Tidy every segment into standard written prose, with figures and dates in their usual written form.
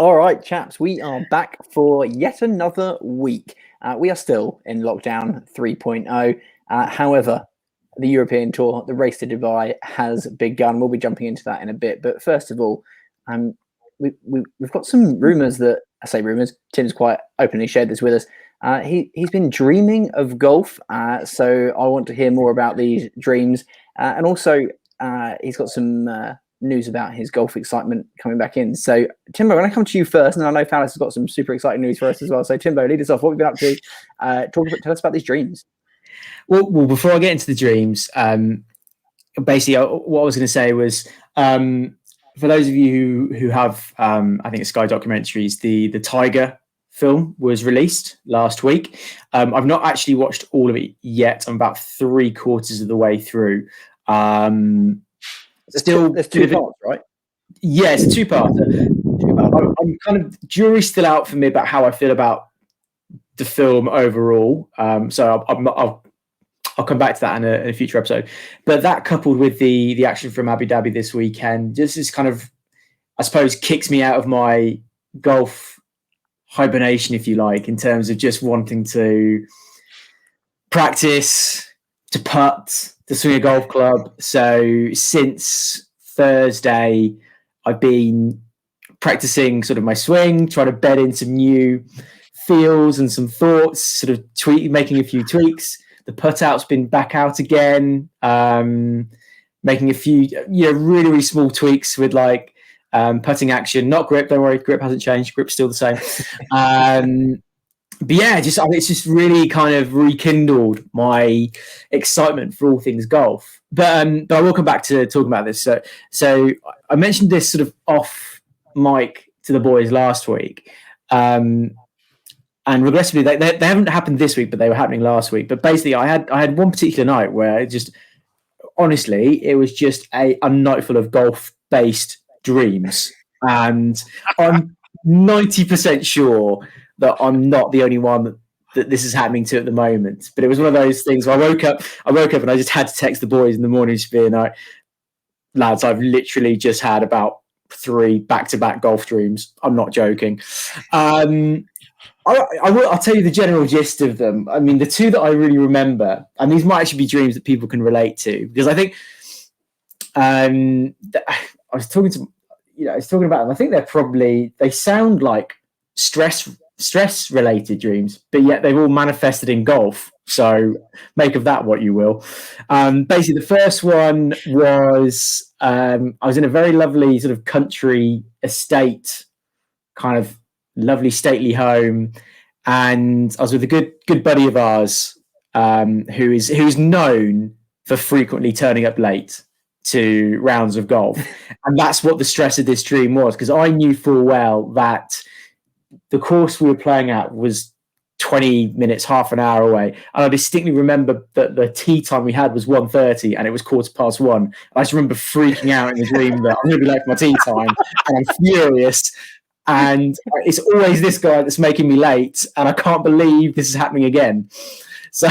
All right, chaps, we are back for yet another week. We are still in lockdown 3.0. However, the European Tour, the race to Dubai, has begun. We'll be jumping into that in a bit. But first of all, we've got some rumours that, I say rumours, Tim's quite openly shared this with us. He's been dreaming of golf, so I want to hear more about these dreams. And also, he's got some news about his golf excitement coming back in. So, Timbo, I'm going to come to you first, and I know Fallis has got some super exciting news for us as well. So, Timbo, lead us off. What have you been up to? Tell us about these dreams. Well, before I get into the dreams, basically, what I was going to say was, for those of you who have, I think it's Sky Documentaries, the Tiger film was released last week. I've not actually watched all of it yet. I'm about 3/4 of the way through. There's two parts, right? Yeah, it's a two-parter. I'm kind of jury's still out for me about how I feel about the film overall. So I'll come back to that in a future episode. But that coupled with the action from Abu Dhabi this weekend, just is kind of, I suppose, kicks me out of my golf hibernation, if you like, in terms of just wanting to practice, to putt, to swing a golf club. So since Thursday, I've been practicing sort of my swing, trying to bed in some new feels and some thoughts, sort of making a few tweaks. The putt out's been back out again, making a few really, really small tweaks with like putting action, not grip. Don't worry, grip hasn't changed. Grip's still the same. But yeah, it's just really kind of rekindled my excitement for all things golf. But I will come back to talking about this. So I mentioned this sort of off mic to the boys last week. And regrettably, they haven't happened this week, but they were happening last week. But basically, I had one particular night where honestly, it was just a night full of golf-based dreams. And I'm 90% sure that I'm not the only one that this is happening to at the moment. But it was one of those things where I woke up and I just had to text the boys in the morning to be like, lads, I've literally just had about 3 back-to-back golf dreams. I'm not joking. I'll tell you the general gist of them. I mean, the two that I really remember, and these might actually be dreams that people can relate to, because I think I was talking about them. I think they sound like stress related dreams, but yet they've all manifested in golf. So make of that what you will. Basically, the first one was I was in a very lovely sort of country estate, kind of lovely stately home, and I was with a good buddy of ours who's known for frequently turning up late to rounds of golf. And that's what the stress of this dream was, because I knew full well that the course we were playing at was 20 minutes, half an hour away. And I distinctly remember that the tee time we had was 1:30 and it was 1:15. I just remember freaking out in the dream that I'm going to be late for my tee time, and I'm furious. And it's always this guy that's making me late, and I can't believe this is happening again. So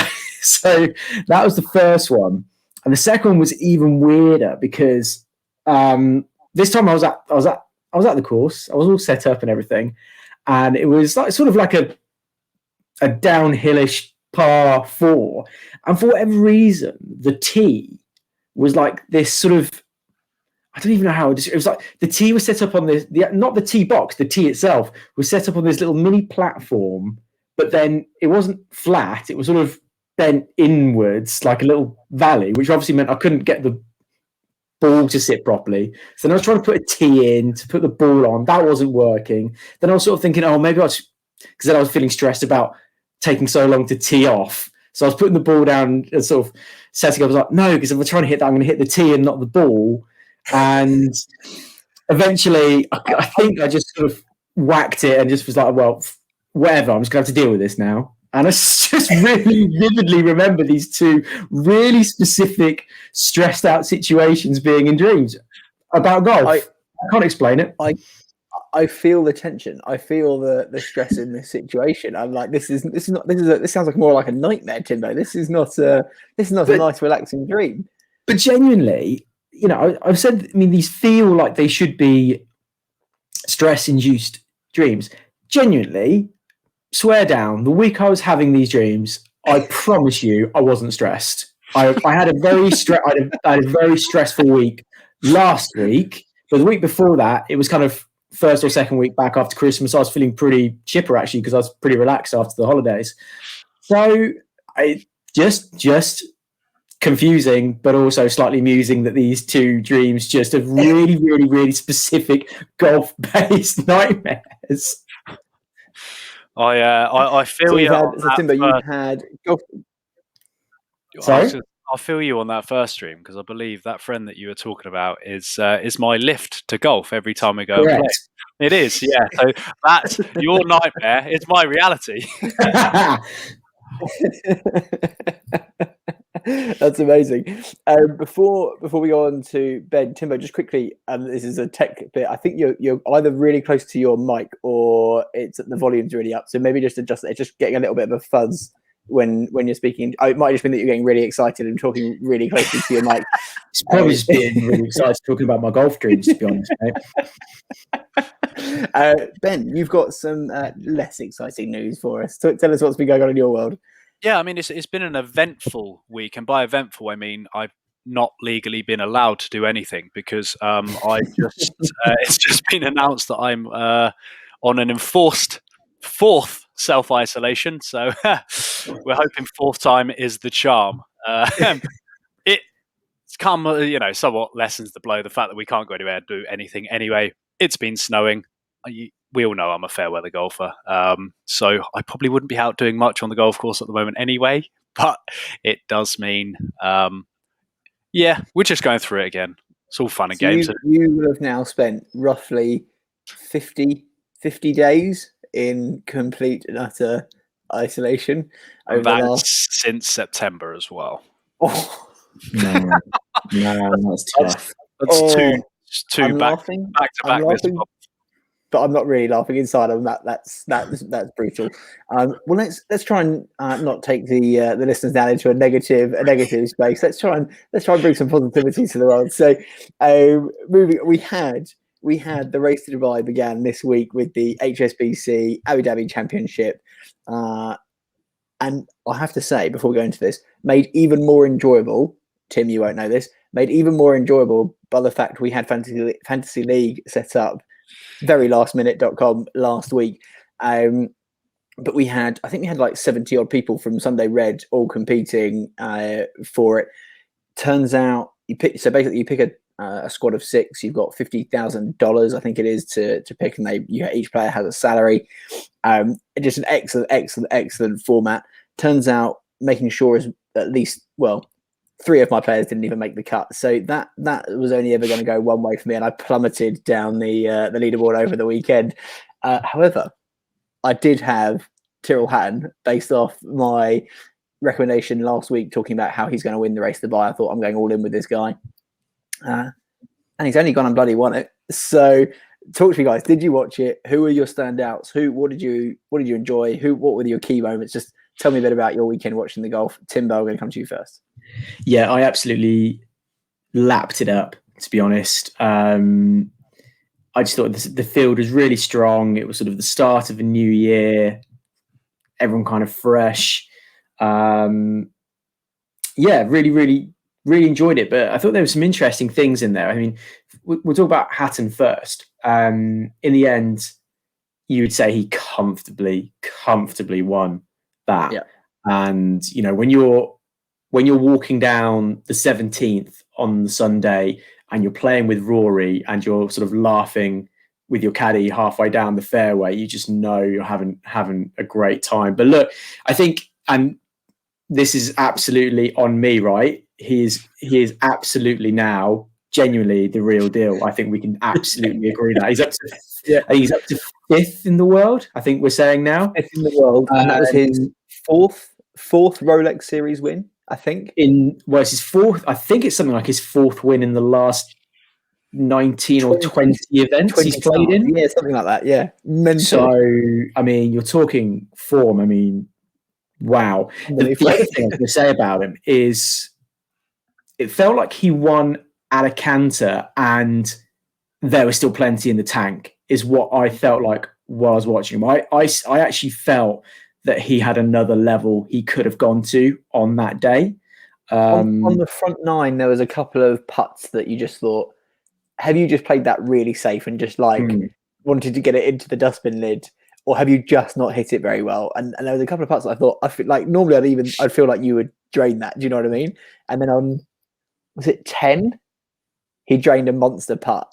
that was the first one. And the second one was even weirder, because this time I was at the course. I was all set up and everything, and it was like sort of like a downhillish par 4. And for whatever reason, the tee was like this sort of, I don't even know how it was like the tee was set up on this, not the tee box, the tee itself was set up on this little mini platform, but then it wasn't flat. It was sort of bent inwards like a little valley, which obviously meant I couldn't get the ball to sit properly. So then I was trying to put a tee in to put the ball on. That wasn't working. Then I was sort of thinking, maybe because then I was feeling stressed about taking so long to tee off. So I was putting the ball down and sort of setting up. I was like, no, because if I'm trying to hit that, I'm going to hit the tee and not the ball. And eventually, I think I just sort of whacked it and just was like, well, whatever, I'm just going to have to deal with this now. And I just really vividly remember these two really specific, stressed out situations being in dreams about golf. I can't explain it. I feel the tension. I feel the stress in this situation. I'm like, this sounds like more like a nightmare, Timbo. This is not a nice, relaxing dream. But genuinely, I've said, these feel like they should be stress-induced dreams. Genuinely, swear down, the week I was having these dreams, I promise you, I wasn't stressed. I had a very I had a very stressful week last week, but the week before that, it was kind of first or second week back after Christmas. I was feeling pretty chipper actually because I was pretty relaxed after the holidays. So I just confusing, but also slightly amusing that these two dreams just have really, really, really specific golf-based nightmares. I feel So you. Timber, you've had golf. Sorry? I feel you on that first stream because I believe that friend that you were talking about is my lift to golf every time we go and play. It is, yeah. So that's your nightmare. It's my reality. That's amazing. Before we go on to Ben, Timbo, just quickly, this is a tech bit. I think you're either really close to your mic or it's the volume's really up. So maybe just adjust it. It's just getting a little bit of a fuzz when you're speaking. It might just mean that you're getting really excited and talking really closely to your mic. It's probably just being really excited talking about my golf dreams, to be honest, mate. Ben, you've got some less exciting news for us. Tell us what's been going on in your world. Yeah, I mean, it's been an eventful week, and by eventful, I mean I've not legally been allowed to do anything because it's just been announced that I'm on an enforced fourth self-isolation. So we're hoping fourth time is the charm. It's come, somewhat lessens the blow. The fact that we can't go anywhere and do anything anyway. It's been snowing. We all know I'm a fair weather golfer, so I probably wouldn't be out doing much on the golf course at the moment anyway, but it does mean, we're just going through it again. It's all fun and games. You will have now spent roughly 50 days in complete and utter isolation. Since September as well. Oh. No, that's tough. That's two back to back. But I'm not really laughing inside on that. That's brutal. Well, let's try and not take the listeners down into a negative space. Let's try and bring some positivity to the world. So, we had the race to Dubai began this week with the HSBC Abu Dhabi Championship, and I have to say before we go into this, made even more enjoyable. Tim, you won't know this. Made even more enjoyable by the fact we had Fantasy League set up. Very lastminute.com last week. But I think we had like 70 odd people from Sunday Red all competing for it. Turns out you pick a squad of 6. You've got $50,000, I think it is, to pick, and each player has a salary. Just an excellent format. Turns out making sure is at least 3 of my players didn't even make the cut, so that was only ever going to go one way for me, and I plummeted down the leaderboard over the weekend. However, I did have Tyrrell Hatton based off my recommendation last week, talking about how he's going to win the race to Dubai. I thought I'm going all in with this guy, and he's only gone and bloody won it. So, talk to me, guys. Did you watch it? Who were your standouts? What did you enjoy? What were your key moments? Just tell me a bit about your weekend watching the golf. Timbo, I'm going to come to you first. Yeah, I absolutely lapped it up, to be honest. I just thought the field was really strong. It was sort of the start of a new year. Everyone kind of fresh. Really, really, really enjoyed it. But I thought there were some interesting things in there. I mean, we'll talk about Hatton first. In the end, you would say he comfortably won that. Yeah. And, when you're walking down the 17th on the Sunday and you're playing with Rory and you're sort of laughing with your caddy halfway down the fairway, you just know you're having a great time. But look, I think, and this is absolutely on me, right? He is absolutely now genuinely the real deal. I think we can absolutely agree that he's up to 5th in the world. I think we're saying now 5th in the world, and that was his fourth Rolex Series win. I think it's his 4th. I think it's something like his 4th win in the last 19 or 20 events he's played in. Yeah, something like that. Yeah. Mental. So, I mean, you're talking form. I mean, wow. The other thing I was going to say about him is it felt like he won at a canter and there was still plenty in the tank. is what I felt like while I was watching him. I actually felt that he had another level he could have gone to on that day. On the front nine, there was a couple of putts that you just thought, have you just played that really safe and just wanted to get it into the dustbin lid, or have you just not hit it very well? And there was a couple of putts that I thought, I feel like normally I'd feel like you would drain that. Do you know what I mean? And then was it 10? He drained a monster putt.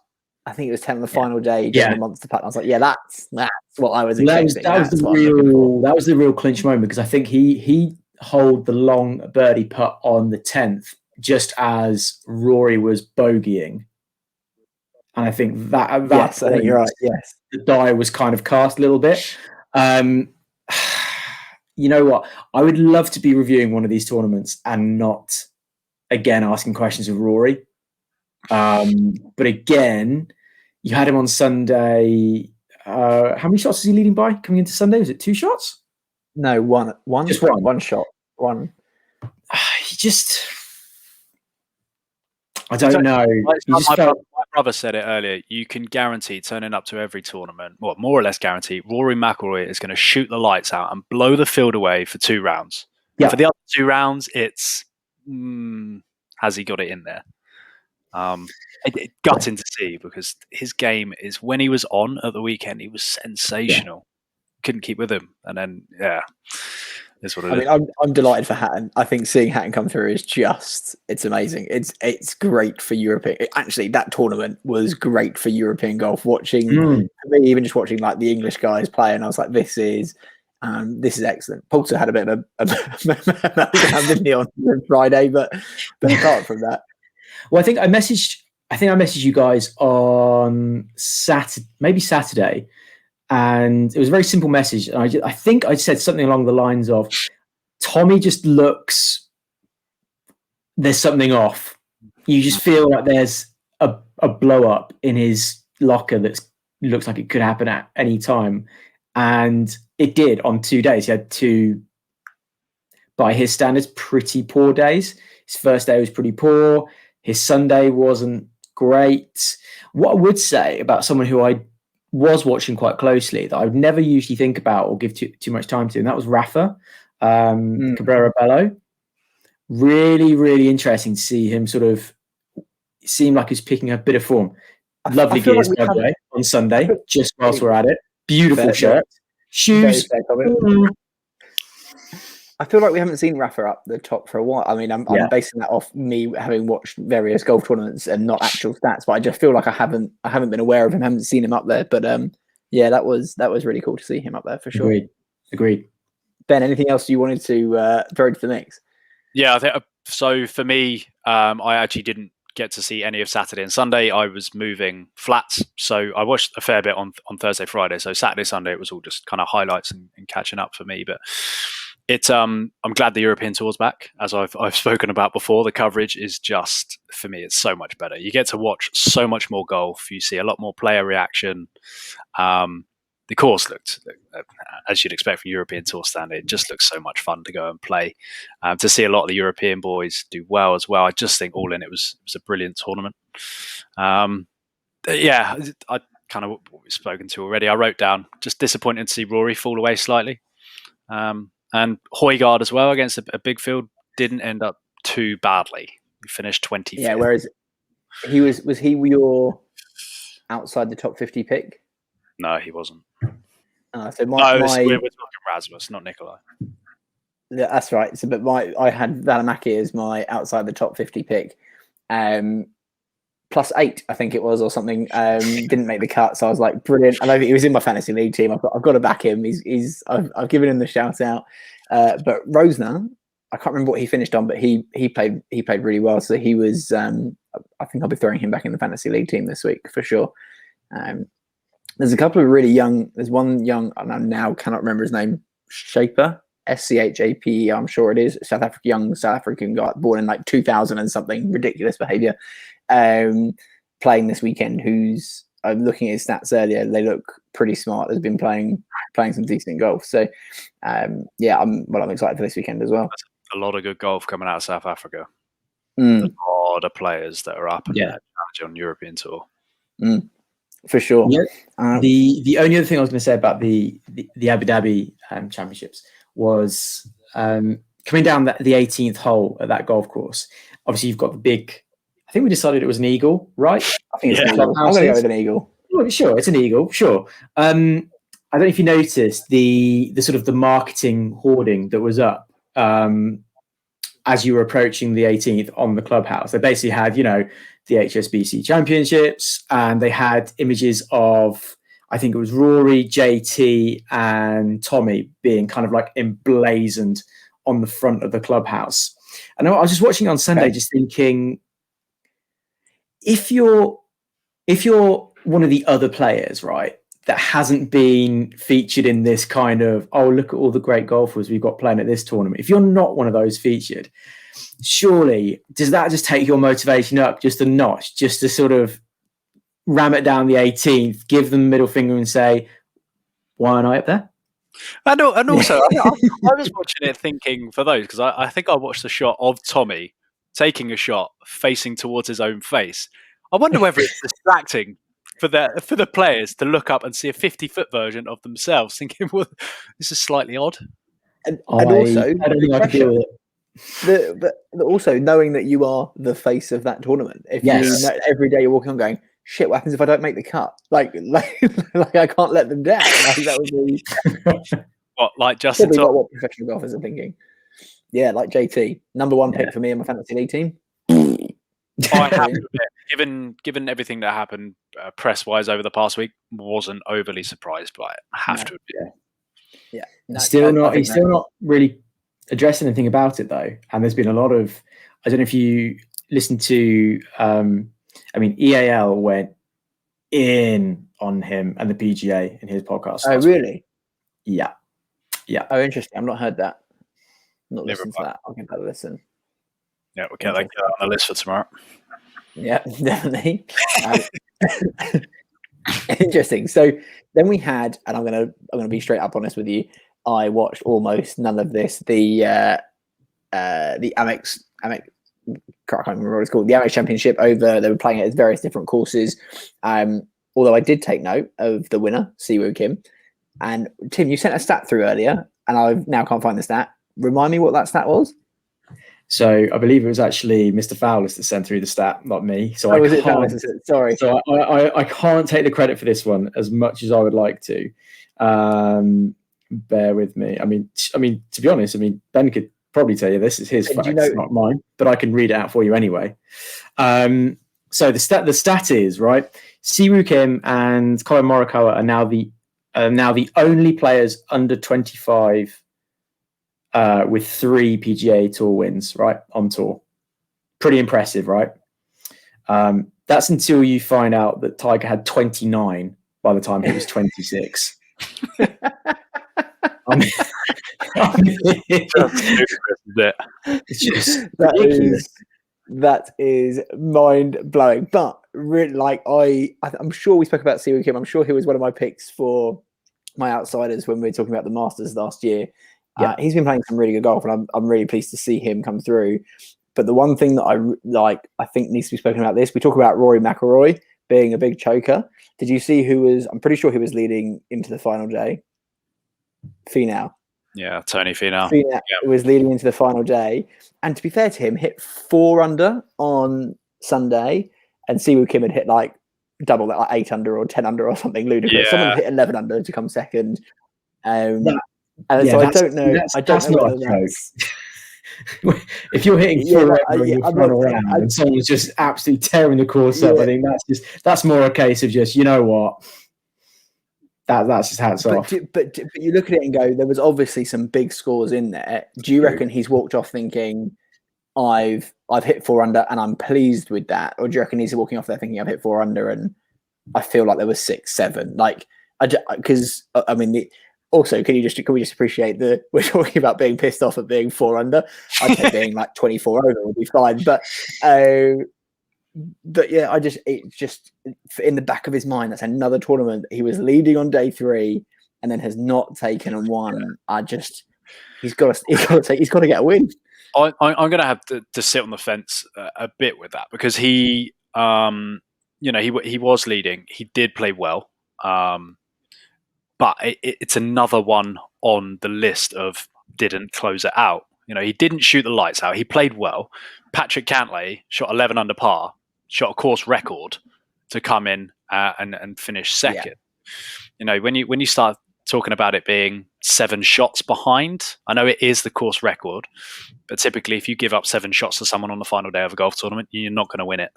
I think it was 10 on the final day. He drained a monster putt. And I was like, yeah, that's what I was expecting. That was the real clinch moment, because I think he holed the long birdie putt on the 10th just as Rory was bogeying. And I think that yes, I think you're right. Yes, the die was kind of cast a little bit. You know what? I would love to be reviewing one of these tournaments and not again asking questions of Rory. But again, you had him on Sunday. How many shots is he leading by coming into Sunday? Was it 2 shots? No, one. Just one. One shot. One. He just. I don't know. My brother said it earlier. You can guarantee turning up to every tournament, well, more or less guarantee, Rory McIlroy is going to shoot the lights out and blow the field away for 2 rounds. Yeah. For the other 2 rounds, it's has he got it in there? Gutting to see, because his game is, when he was on at the weekend, he was sensational. Couldn't keep with him, and then is what it is. I'm delighted for Hatton. I think seeing Hatton come through is it's amazing. It's great for European. Actually, that tournament was great for European golf. Watching, for me, even just watching like the English guys play, and I was like, this is excellent. Poulter had a bit of a meltdown, didn't he, on Friday, but apart from that. Well, I think I messaged you guys on Saturday, and it was a very simple message. And I think I said something along the lines of, Tommy just looks, there's something off. You just feel like there's a blow up in his locker that looks like it could happen at any time. And it did on 2 days. He had 2, by his standards, pretty poor days. His first day was pretty poor. His Sunday wasn't great. What I would say about someone who I was watching quite closely that I would never usually think about or give too much time to, and that was Rafa Cabrera Bello. Really, really interesting to see him sort of seem like he's picking up a bit of form. Lovely gears, by the way, on Sunday, just whilst we're at it. Beautiful shirt. Shoes. I feel like we haven't seen Rafa up the top for a while. I mean, I'm basing that off me having watched various golf tournaments and not actual stats, but I just feel like I haven't been aware of him, haven't seen him up there. But that was really cool to see him up there for sure. Agreed. Ben, anything else you wanted to throw to the mix? Yeah, I think so. For me, I actually didn't get to see any of Saturday and Sunday. I was moving flats, so I watched a fair bit on Thursday, Friday. So Saturday, Sunday, it was all just kind of highlights and catching up for me. But it's I'm glad the European Tour's back. As I've spoken about before, the coverage is just, for me, it's so much better. You get to watch so much more golf. You see a lot more player reaction. The course looked, as you'd expect from European Tour standard, it just looks so much fun to go and play. To see a lot of the European boys do well as well. I just think all in it was a brilliant tournament. I kind of what we've spoken to already. I wrote down, just disappointed to see Rory fall away slightly. And Højgaard as well against a big field didn't end up too badly. He finished 25th. Yeah, whereas was he your outside the top 50 pick? No, he wasn't. We're talking Rasmus, not Nikolai. Yeah, that's right. So, but I had Välimäki as my outside the top 50 pick, +8, I think it was, or something. Didn't make the cut, so I was like, brilliant. I know he was in my fantasy league team. I've got to back him. I've given him the shout out. But Rosner, I can't remember what he finished on, but he played really well. So he was. I think I'll be throwing him back in the fantasy league team this week for sure. There's a couple of really young. There's one young, I now cannot remember his name. Shaper, SCHAPE, I'm sure it is. South African guy, born in like 2000 and something, ridiculous behaviour. Playing this weekend. Who's I'm looking at his stats earlier. They look pretty smart. Has been playing some decent golf. So I'm excited for this weekend as well. A lot of good golf coming out of South Africa. A lot of players that are up and on European Tour. for sure. Yeah. The only other thing I was going to say about the Abu Dhabi championships was coming down the 18th hole at that golf course. Obviously, you've got the big. I think we decided it was an eagle, right? I think it's an eagle. I'm going to go with an eagle. Well, sure, it's an eagle. Sure. I don't know if you noticed the sort of the marketing hoarding that was up as you were approaching the 18th on the clubhouse. They basically had, the HSBC championships, and they had images of, I think it was Rory, JT, and Tommy being kind of like emblazoned on the front of the clubhouse. And I was just watching on Sunday, just thinking, if you're one of the other players, right, that hasn't been featured in this kind of, oh, look at all the great golfers we've got playing at this tournament. If you're not one of those featured, surely does that just take your motivation up just a notch, just to sort of ram it down the 18th, give them the middle finger and say, why aren't I up there? And also, I was watching it thinking for those, because I think I watched the shot of Tommy taking a shot facing towards his own face. I wonder whether it's distracting for the players to look up and see a 50-foot version of themselves, thinking, well, this is slightly odd. And also, I don't think I could deal with it. But also knowing that you are the face of that tournament. If you know, every day you're walking on going, shit, what happens if I don't make the cut? Like I can't let them down. Like, that would be what, like Justin? Probably not what professional golfers are thinking. Yeah, like JT, number one pick for me in my fantasy league team. I have to admit, given everything that happened press wise over the past week, wasn't overly surprised by it. I have to admit. Yeah. No, he's still not really addressed anything about it though. And there's been a lot of, I don't know if you listened to, EAL went in on him and the PGA in his podcast. Oh, really? Yeah. Oh, interesting. I've not heard that. Not listened to that. I'll give that a listen. Yeah, we'll get that on the list for tomorrow. Yeah, definitely. Interesting. So then we had, and I'm gonna be straight up honest with you. I watched almost none of this. The Amex, I can't remember what it's called. The Amex Championship over. They were playing it at various different courses. Although I did take note of the winner, Siwoo Kim. And Tim, you sent a stat through earlier, and I now can't find the stat. Remind me what that stat was. So I believe it was actually Mr. Fowlis that sent through the stat, not me. So Sorry. So I can't take the credit for this one as much as I would like to. Bear with me. I mean, to be honest, Ben could probably tell you this is his facts, not mine, but I can read it out for you anyway. So the stat is right. Siwoo Kim and Colin Morikawa are now the only players under 25 with 3 PGA Tour wins, right, on tour. Pretty impressive, right? That's until you find out that Tiger had 29 by the time he was 26. That is mind blowing. But really, I'm sure we spoke about Siwoo Kim. I'm sure he was one of my picks for my outsiders when we were talking about the Masters last year. Yeah. He's been playing some really good golf, and I'm really pleased to see him come through. But the one thing that I think needs to be spoken about this, we talk about Rory McIlroy being a big choker. Did you see who was? I'm pretty sure he was leading into the final day. Finau. Yeah, Tony Finau. Finau was leading into the final day, and to be fair to him, hit 4 under on Sunday, and Siwoo Kim had hit like double that, like 8 under or 10 under or something ludicrous. Yeah. Someone hit 11 under to come second. So I don't know. I don't know whether that's... If you're hitting 4 under in the final round and someone's just absolutely tearing the course up, I think that's more a case of just, you know what, that's just hats off. But you look at it and go, there was obviously some big scores in there. Do you reckon he's walked off thinking, I've hit 4 under and I'm pleased with that, or do you reckon he's walking off there thinking I've hit 4 under and I feel like there was 6, 7? Like, because also, can we just appreciate we're talking about being pissed off at being 4 under. I'd say being like 24 over would be fine. But yeah, it's just in the back of his mind, that's another tournament. He was leading on day 3 and then has not taken and won. He's got to get a win. I'm going to have to sit on the fence a bit with that, because he, he was leading. He did play well, but it's another one on the list of didn't close it out. He didn't shoot the lights out. He played well. Patrick Cantlay shot 11 under par, shot a course record to come in and finish second. Yeah. When you start talking about it being 7 shots behind, I know it is the course record, but typically if you give up 7 shots to someone on the final day of a golf tournament, you're not going to win it.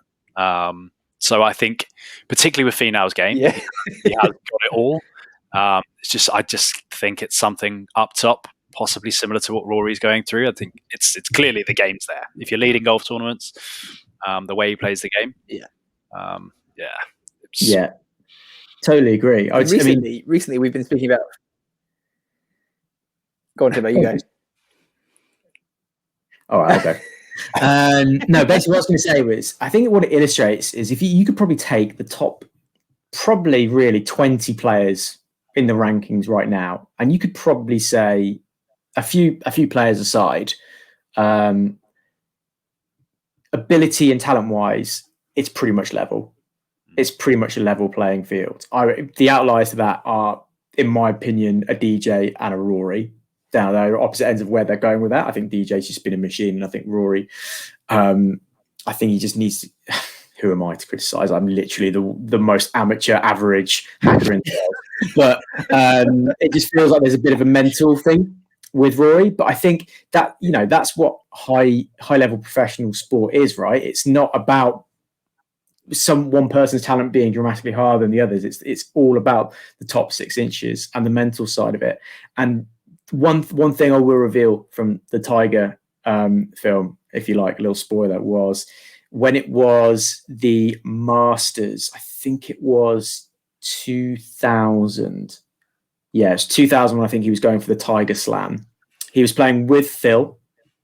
So I think, particularly with Finau's game, he has got it all. I just think it's something up top, possibly similar to what Rory's going through. I think it's clearly the game's there. If you're leading golf tournaments, the way he plays the game, totally agree. Recently we've been speaking about. Go on, Timbo, you go. All right, I'll go. No, basically what I was going to say was, I think what it illustrates is if you could probably take the top, probably really 20 players in the rankings right now, and you could probably say a few players aside, ability and talent wise, it's pretty much level. It's pretty much a level playing field. The outliers to that are, in my opinion, a DJ and a Rory. Now they're opposite ends of where they're going with that. I think DJ's just been a machine, and I think Rory, I think he just needs to. Who am I to criticise? I'm literally the most amateur, average hacker in the world. But it just feels like there's a bit of a mental thing with Rory. But I think that that's what high level professional sport is, right? It's not about one person's talent being dramatically higher than the others. It's all about the top 6 inches and the mental side of it. And one thing I will reveal from the Tiger film, if you like, a little spoiler, was when it was the Masters, I think it was 2000. Yeah, it's 2000 when I think he was going for the Tiger Slam. He was playing with Phil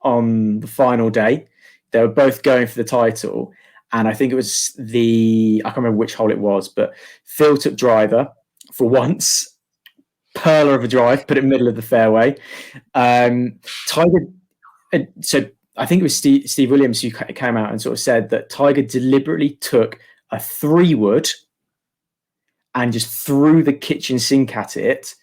on the final day. They were both going for the title. And I think it was I can't remember which hole it was, but Phil took driver for once. Perler of a drive, put it in the middle of the fairway. Tiger, so I think it was Steve Williams who came out and sort of said that Tiger deliberately took a 3-wood and just threw the kitchen sink at it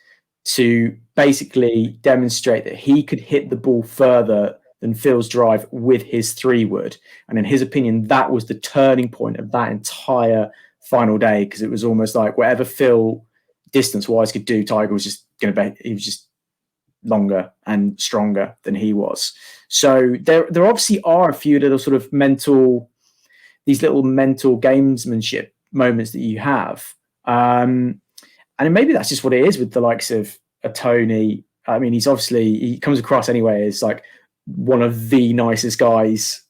to basically demonstrate that he could hit the ball further than Phil's drive with his 3-wood. And in his opinion, that was the turning point of that entire final day, because it was almost like whatever Phil distance-wise could do, Tiger was just he was just longer and stronger than he was. So there obviously are a few little sort of these little mental gamesmanship moments that you have. And maybe that's just what it is with the likes of a Tony. I mean, he comes across anyway as like one of the nicest guys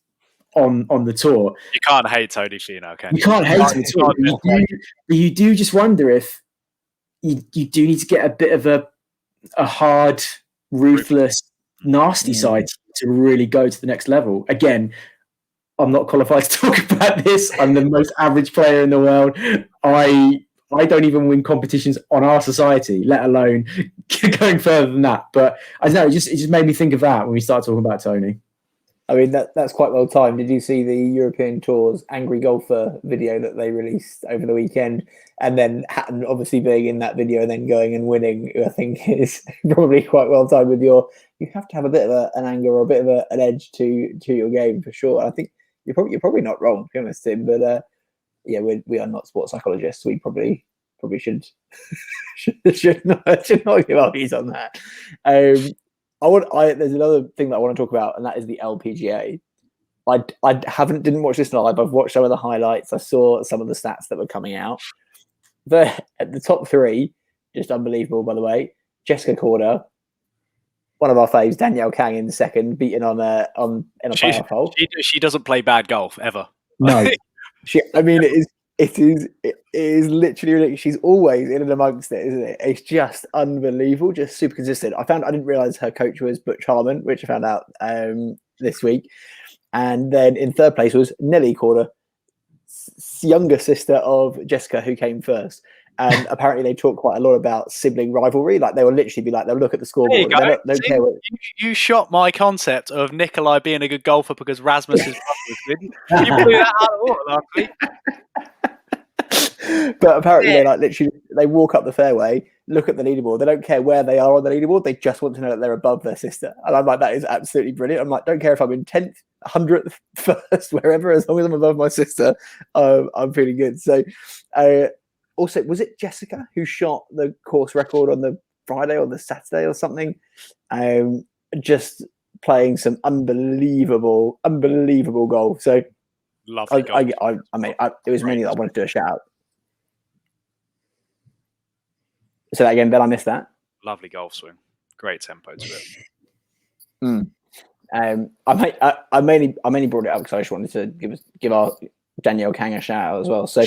on the tour. You can't hate Tony Finau, can you? You can't hate him at all. You do just wonder if you do need to get a bit of a hard, ruthless, nasty side to really go to the next level. Again, I'm not qualified to talk about this. I'm the most average player in the world. I don't even win competitions on our society, let alone going further than that. But I don't know, it just made me think of that when we started talking about Tony. I mean, that's quite well timed. Did you see the European Tour's Angry Golfer video that they released over the weekend? And then Hatton obviously being in that video and then going and winning, I think is probably quite well timed with you have to have a bit of an anger or a bit of an edge to your game for sure. I think you're probably not wrong, to be honest, Tim, but we are not sports psychologists. We probably should not give our views on that. There's another thing that I want to talk about, and that is the LPGA. I didn't watch this live. I've watched some of the highlights. I saw some of the stats that were coming out. But at the top 3, just unbelievable, by the way. Jessica Korda, one of our faves, Danielle Kang in the second, beaten in a playoff hole. She doesn't play bad golf ever. No, it is literally ridiculous. She's always in and amongst it, isn't it? It's just unbelievable, just super consistent. I didn't realize her coach was Butch Harmon, which I found out this week. And then in third place was Nelly Korda, younger sister of Jessica, who came first. And apparently they talk quite a lot about sibling rivalry. Like they will literally be like, they'll look at the scoreboard. You shot my concept of Nikolai being a good golfer because Rasmus is brothers. You blew that out of the water last week. But apparently they like literally they walk up the fairway, look at the leaderboard. They don't care where they are on the leaderboard. They just want to know that they're above their sister. And I'm like, that is absolutely brilliant. I'm like, don't care if I'm in 10th, 100th, first, wherever, as long as I'm above my sister, I'm feeling good. So also, was it Jessica who shot the course record on the Friday or the Saturday or something? Just playing some unbelievable golf. So Lovely golf. I mean, it was mainly that I wanted to do a shout out. So that again, Ben, I missed that. Lovely golf swing. Great tempo to it. I mainly brought it up because I just wanted to give our Danielle Kang a shout out as well. So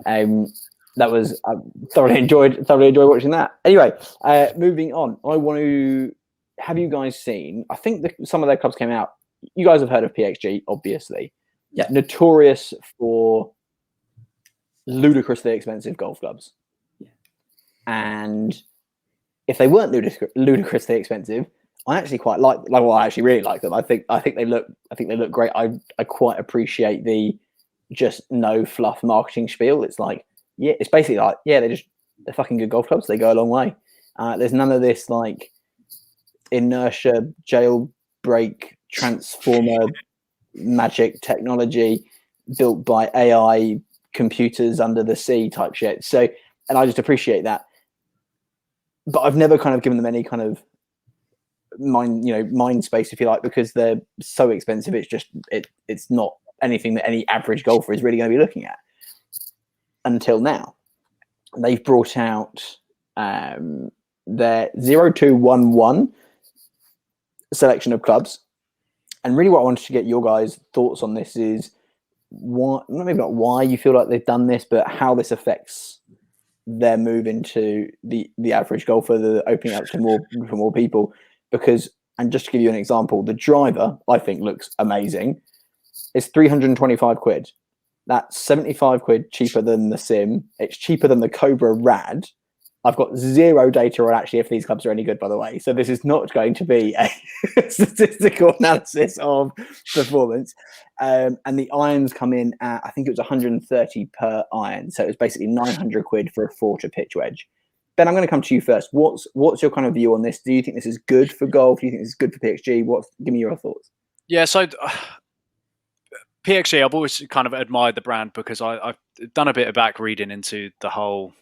that was I thoroughly enjoyed watching that. Anyway, moving on. I want to have you guys seen? I think some of their clubs came out. You guys have heard of PXG, obviously. Yeah. Notorious for ludicrously expensive golf clubs. Yeah. And if they weren't ludicrously expensive, I actually quite I actually really like them. I think they look great. I quite appreciate the just no fluff marketing spiel. It's like, yeah, it's basically like, yeah, they're fucking good golf clubs. They go a long way. There's none of this like inertia, jailbreak, transformer, magic technology built by AI computers under the sea type shit. So, and I just appreciate that. But I've never kind of given them any kind of mind space, if you like, because they're so expensive. It's just it's not anything that any average golfer is really going to be looking at. Until now, they've brought out their 0211 selection of clubs. And really what I wanted to get your guys' thoughts on this is maybe not why you feel like they've done this, but how this affects their move into the average golfer, the opening up to more people. Because, and just to give you an example, the driver, I think, looks amazing. It's 325 quid. That's 75 quid cheaper than the Sim. It's cheaper than the Cobra Rad. I've got zero data on actually if these clubs are any good, by the way. So this is not going to be a statistical analysis of performance. And the irons come in at, I think it was 130 per iron. So it was basically 900 quid for a 4 to pitch wedge. Ben, I'm going to come to you first. What's your kind of view on this? Do you think this is good for golf? Do you think this is good for PXG? Give me your thoughts. Yeah, so PXG, I've always kind of admired the brand because I've done a bit of back reading into the whole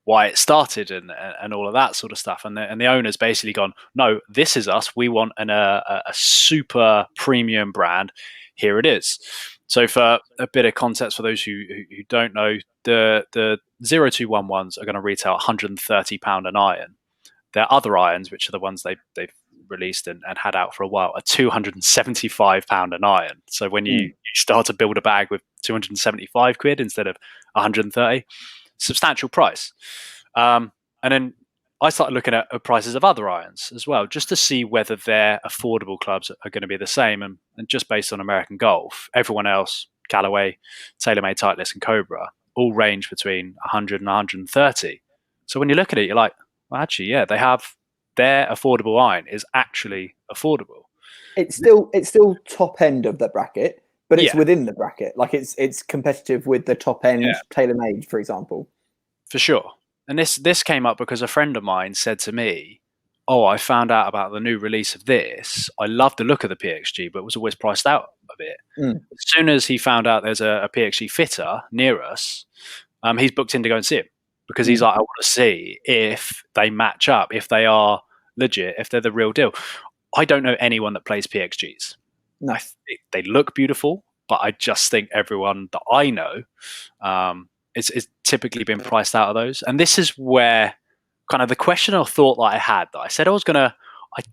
why it started and all of that sort of stuff. And the owner's basically gone, no, this is us. We want a super premium brand. Here it is. So for a bit of context for those who don't know, the 0211s are going to retail £130 an iron. Their other irons, which are the ones they've released and had out for a while, are £275 an iron. So when you start to build a bag with 275 quid instead of 130, substantial price. And then I started looking at prices of other irons as well, just to see whether their affordable clubs are going to be the same. And just based on American Golf, everyone else, Callaway, TaylorMade, Titleist, and Cobra, all range between 100 and 130. So when you look at it, you're like, well, actually, yeah, they have their affordable iron is actually affordable. It's still top end of the bracket, but it's within the bracket. Like it's competitive with the top end TaylorMade, for example. For sure. And this came up because a friend of mine said to me, oh, I found out about the new release of this. I love the look of the PXG, but was always priced out a bit. As soon as he found out there's a PXG fitter near us, he's booked in to go and see him because he's like, I want to see if they match up, if they are legit, if they're the real deal. I don't know anyone that plays PXGs. No. They look beautiful, but I just think everyone that I know is typically been priced out of those. And this is where kind of the question or thought that I had, that I said I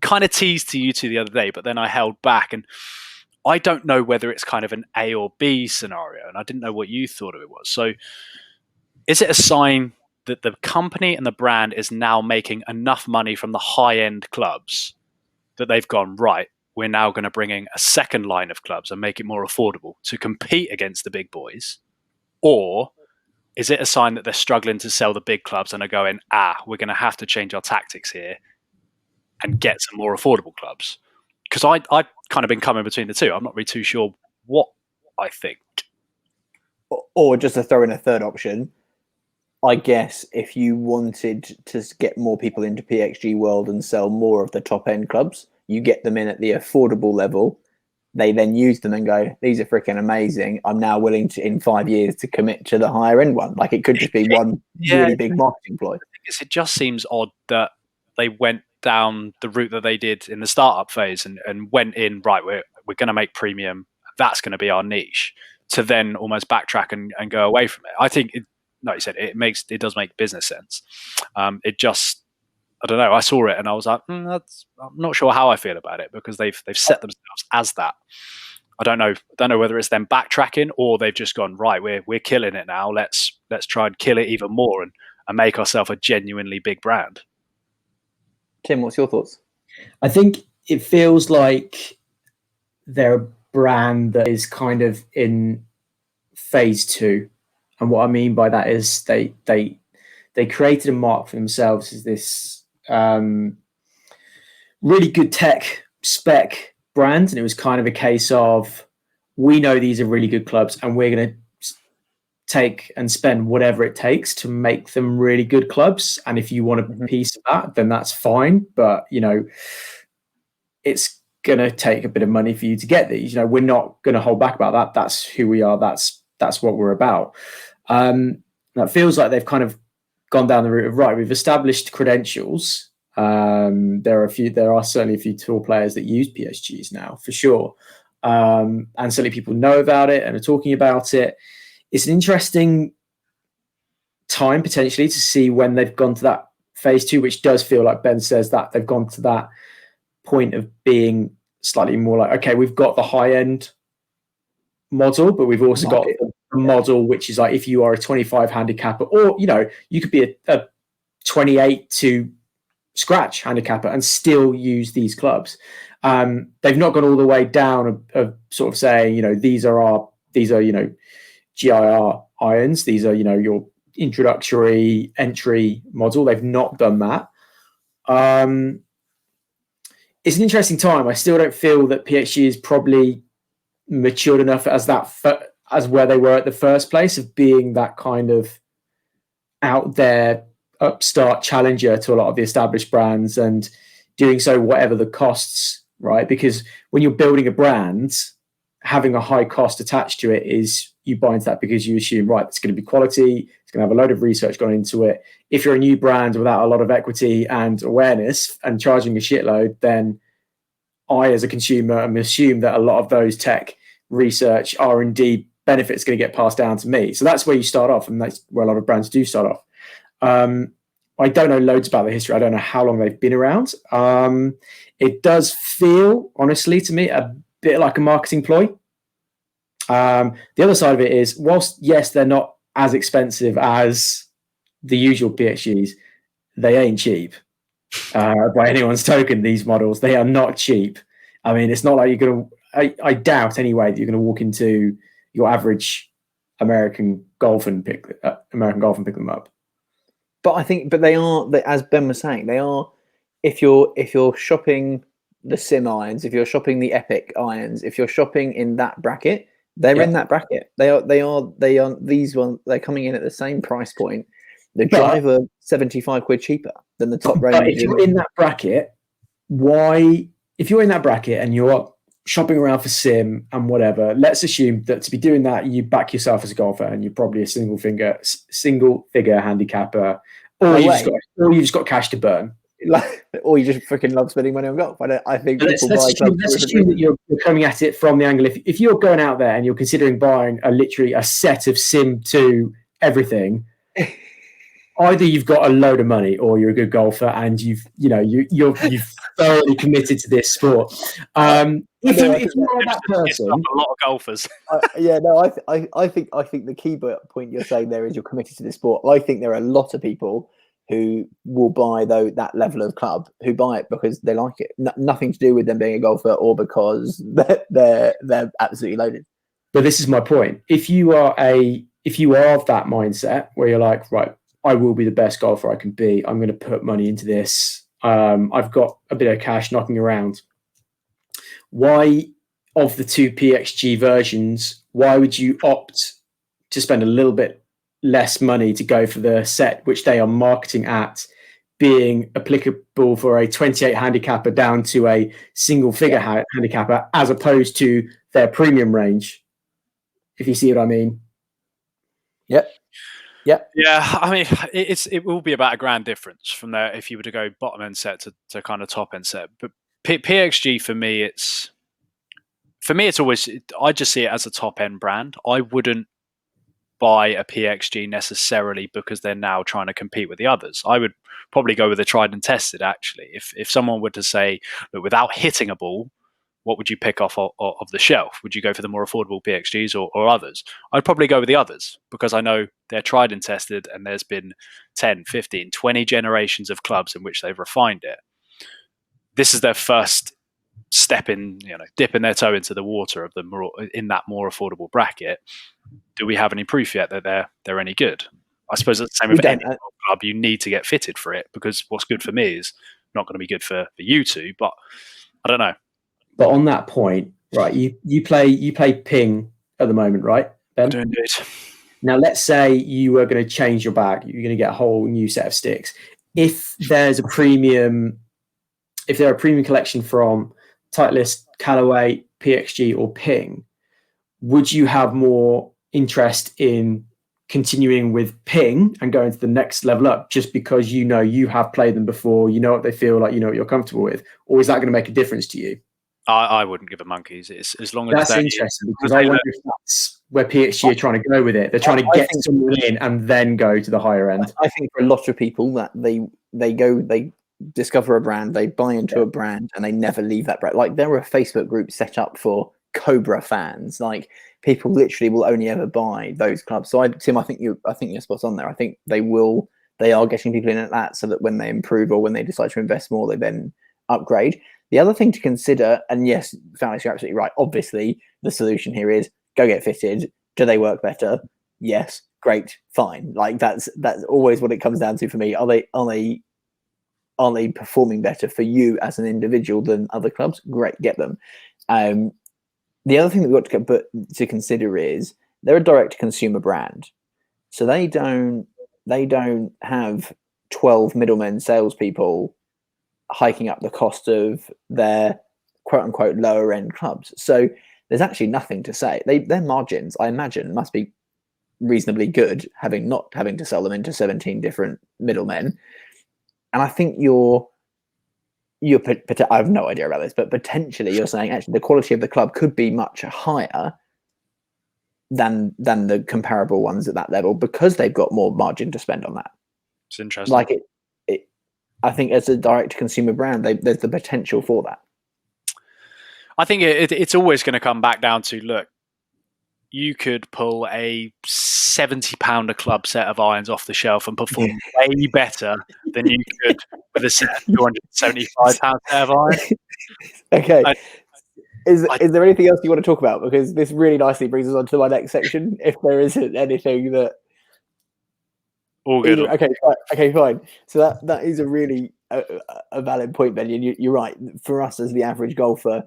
kind of teased to you two the other day, but then I held back. And I don't know whether it's kind of an A or B scenario. And I didn't know what you thought of it was. So is it a sign that the company and the brand is now making enough money from the high-end clubs that they've gone, right, we're now going to bring in a second line of clubs and make it more affordable to compete against the big boys? Or is it a sign that they're struggling to sell the big clubs and are going, we're going to have to change our tactics here and get some more affordable clubs? Because I've kind of been coming between the two. I'm not really too sure what I think. Or just to throw in a third option, I guess if you wanted to get more people into PXG world and sell more of the top end clubs, you get them in at the affordable level. They then use them and go, these are freaking amazing. I'm now willing to, in 5 years, to commit to the higher end one. Like, it could just be one really big marketing ploy. It just seems odd that they went down the route that they did in the startup phase and went in, right, we're going to make premium. That's going to be our niche, to then almost backtrack and go away from it. I think, like you said, it does make business sense. It just, I don't know. I saw it and I was like, I'm not sure how I feel about it, because they've set themselves as that. I don't know whether it's them backtracking or they've just gone, right, we're killing it now. Let's try and kill it even more and make ourselves a genuinely big brand. Tim, what's your thoughts? I think it feels like they're a brand that is kind of in phase 2. And what I mean by that is they created a mark for themselves as this really good tech spec brand. And it was kind of a case of, we know these are really good clubs and we're going to take and spend whatever it takes to make them really good clubs. And if you want a piece of that, then that's fine. But, it's going to take a bit of money for you to get these. We're not going to hold back about that. That's who we are. That's what we're about. That feels like they've kind of gone down the route of, right, we've established credentials. There are certainly a few tour players that use PSGs now, for sure. And certainly people know about it and are talking about it. It's an interesting time potentially to see when they've gone to that phase 2, which does feel like Ben says that they've gone to that point of being slightly more like, okay, we've got the high end model, but we've also got a model which is like, if you are a 25 handicapper, or you could be a 28 to scratch handicapper and still use these clubs. They've not gone all the way down of sort of saying, these are GIR irons, these are your introductory entry model. They've not done that. It's an interesting time. I still don't feel that PXG is probably matured enough as where they were at the first place, of being that kind of out there upstart challenger to a lot of the established brands, and doing so whatever the costs, right? Because when you're building a brand, having a high cost attached to it is, you buy into that because you assume, right, it's going to be quality, it's going to have a load of research gone into it. If you're a new brand without a lot of equity and awareness and charging a shitload, then I, as a consumer, am assume that a lot of those tech research, R&D benefits going to get passed down to me. So that's where you start off, and that's where a lot of brands do start off. I don't know loads about the history. I don't know how long they've been around. It does feel, honestly, to me, a bit like a marketing ploy. The other side of it is, whilst, yes, they're not as expensive as the usual PXGs, they ain't cheap. By anyone's token, these models, they are not cheap. I mean, it's not like you're going to, I doubt anyway that you're going to walk into your average American golf and pick them up. But I think, they are, as Ben was saying, they are, if you're shopping the Sim irons, if you're shopping the Epic irons, if you're shopping in that bracket, they're in that bracket. They are these ones. They're coming in at the same price point. The driver £75 cheaper than the top range. But if you're in that bracket, if you're in that bracket and you're shopping around for Sim and whatever, let's assume that to be doing that, you back yourself as a golfer and you're probably a single figure handicapper, or you've just got cash to burn. Or you just freaking love spending money on golf. I think let's assume that you're coming at it from the angle. If you're going out there and you're considering buying literally a set of Sim 2 everything, either you've got a load of money or you're a good golfer and you've thoroughly committed to this sport. If you're that person, a lot of golfers. I think the key point you're saying there is you're committed to this sport. I think there are a lot of people who will buy that level of club, who buy it because they like it. Nothing to do with them being a golfer or because they're absolutely loaded. But this is my point. If you are of that mindset where you're like, right, I will be the best golfer I can be, I'm going to put money into this. I've got a bit of cash knocking around. Why, of the two PXG versions, why would you opt to spend a little bit less money to go for the set which they are marketing at being applicable for a 28 handicapper down to a single figure handicapper, as opposed to their premium range, if you see what I mean. Yep. Yeah, I mean, it will be about £1,000 difference from there if you were to go bottom end set to kind of top end set. But PXG for me, it's always, I just see it as a top end brand. I wouldn't buy a PXG necessarily because they're now trying to compete with the others. I would probably go with a tried and tested. Actually, if someone were to say, look, without hitting a ball, what would you pick off of the shelf? Would you go for the more affordable PXGs or others? I'd probably go with the others because I know they're tried and tested, and there's been 10, 15, 20 generations of clubs in which they've refined it. This is their first step in, dipping their toe into the water of in that more affordable bracket. Do we have any proof yet that they're any good? I suppose it's the same with any club. You need to get fitted for it, because what's good for me is not going to be good for you two. But I don't know. But on that point, right, you play ping at the moment, right, Ben? I do indeed. Now, let's say you were going to change your bag. You're going to get a whole new set of sticks. If there are a premium collection from Titleist, Callaway, PXG, or Ping, would you have more interest in continuing with Ping and going to the next level up just because you have played them before, you know what they feel like, you know what you're comfortable with? Or is that going to make a difference to you? I wouldn't give a monkeys. It's as long as that's interesting, because I wonder if that's where PXG are trying to go with it. They're trying to get someone in and then go to the higher end. I think for a lot of people that they discover a brand, they buy into a brand, and they never leave that brand. Like, there are Facebook groups set up for Cobra fans. Like, people literally will only ever buy those clubs. So Tim, I think you're spot on there. I think they are getting people in at that, so that when they improve or when they decide to invest more, they then upgrade. The other thing to consider, and yes, Finau, you're absolutely right. Obviously, the solution here is go get fitted. Do they work better? Yes, great, fine. Like, that's always what it comes down to for me. Are they performing better for you as an individual than other clubs? Great, get them. The other thing that we've got to consider is they're a direct to consumer brand, so they don't have 12 middlemen salespeople hiking up the cost of their quote unquote lower end clubs. So there's actually nothing to say. Their margins, I imagine, must be reasonably good, not having to sell them into 17 different middlemen. And I think I have no idea about this, but potentially you're saying actually the quality of the club could be much higher than the comparable ones at that level, because they've got more margin to spend on that. It's interesting. Like I think as a direct to consumer brand, there's the potential for that. I think it's always going to come back down to, look, you could pull a £70 a club set of irons off the shelf and perform way better than you could with a set of £275 set of irons. Okay. Is there anything else you want to talk about? Because this really nicely brings us on to my next section. If there isn't anything that... All good. Okay, fine. So that is a really a valid point, Ben. You're right. For us as the average golfer,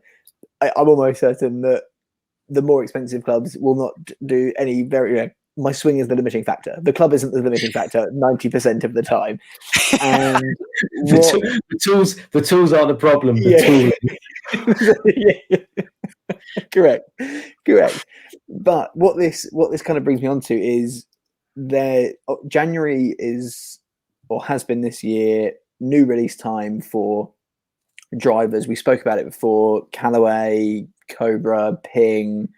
I'm almost certain that the more expensive clubs will not do any my swing is the limiting factor. The club isn't the limiting factor 90% of the time. And the tools are the problem. Correct. But what this kind of brings me on to is January is, or has been this year, new release time for drivers. We spoke about it before. Callaway, Cobra, Ping,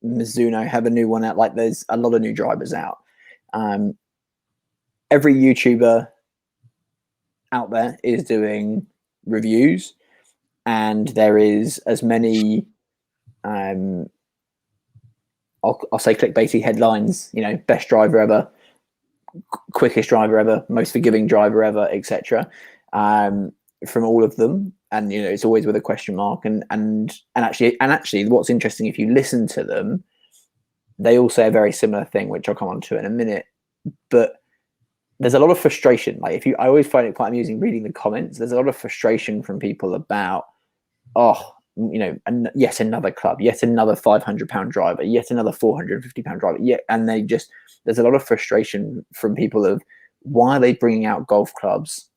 Mizuno have a new one out. Like, there's a lot of new drivers out. Every YouTuber out there is doing reviews, and there is as many I'll say clickbaity headlines, best driver ever, quickest driver ever, most forgiving driver ever, etc. From all of them. And it's always with a question mark. And actually, what's interesting, if you listen to them, they all say a very similar thing, which I'll come on to in a minute. But there's a lot of frustration. Like, I always find it quite amusing reading the comments. There's a lot of frustration from people about, yet another club, yet another £500 driver, yet another £450 driver, and there's a lot of frustration from people of why are they bringing out golf clubs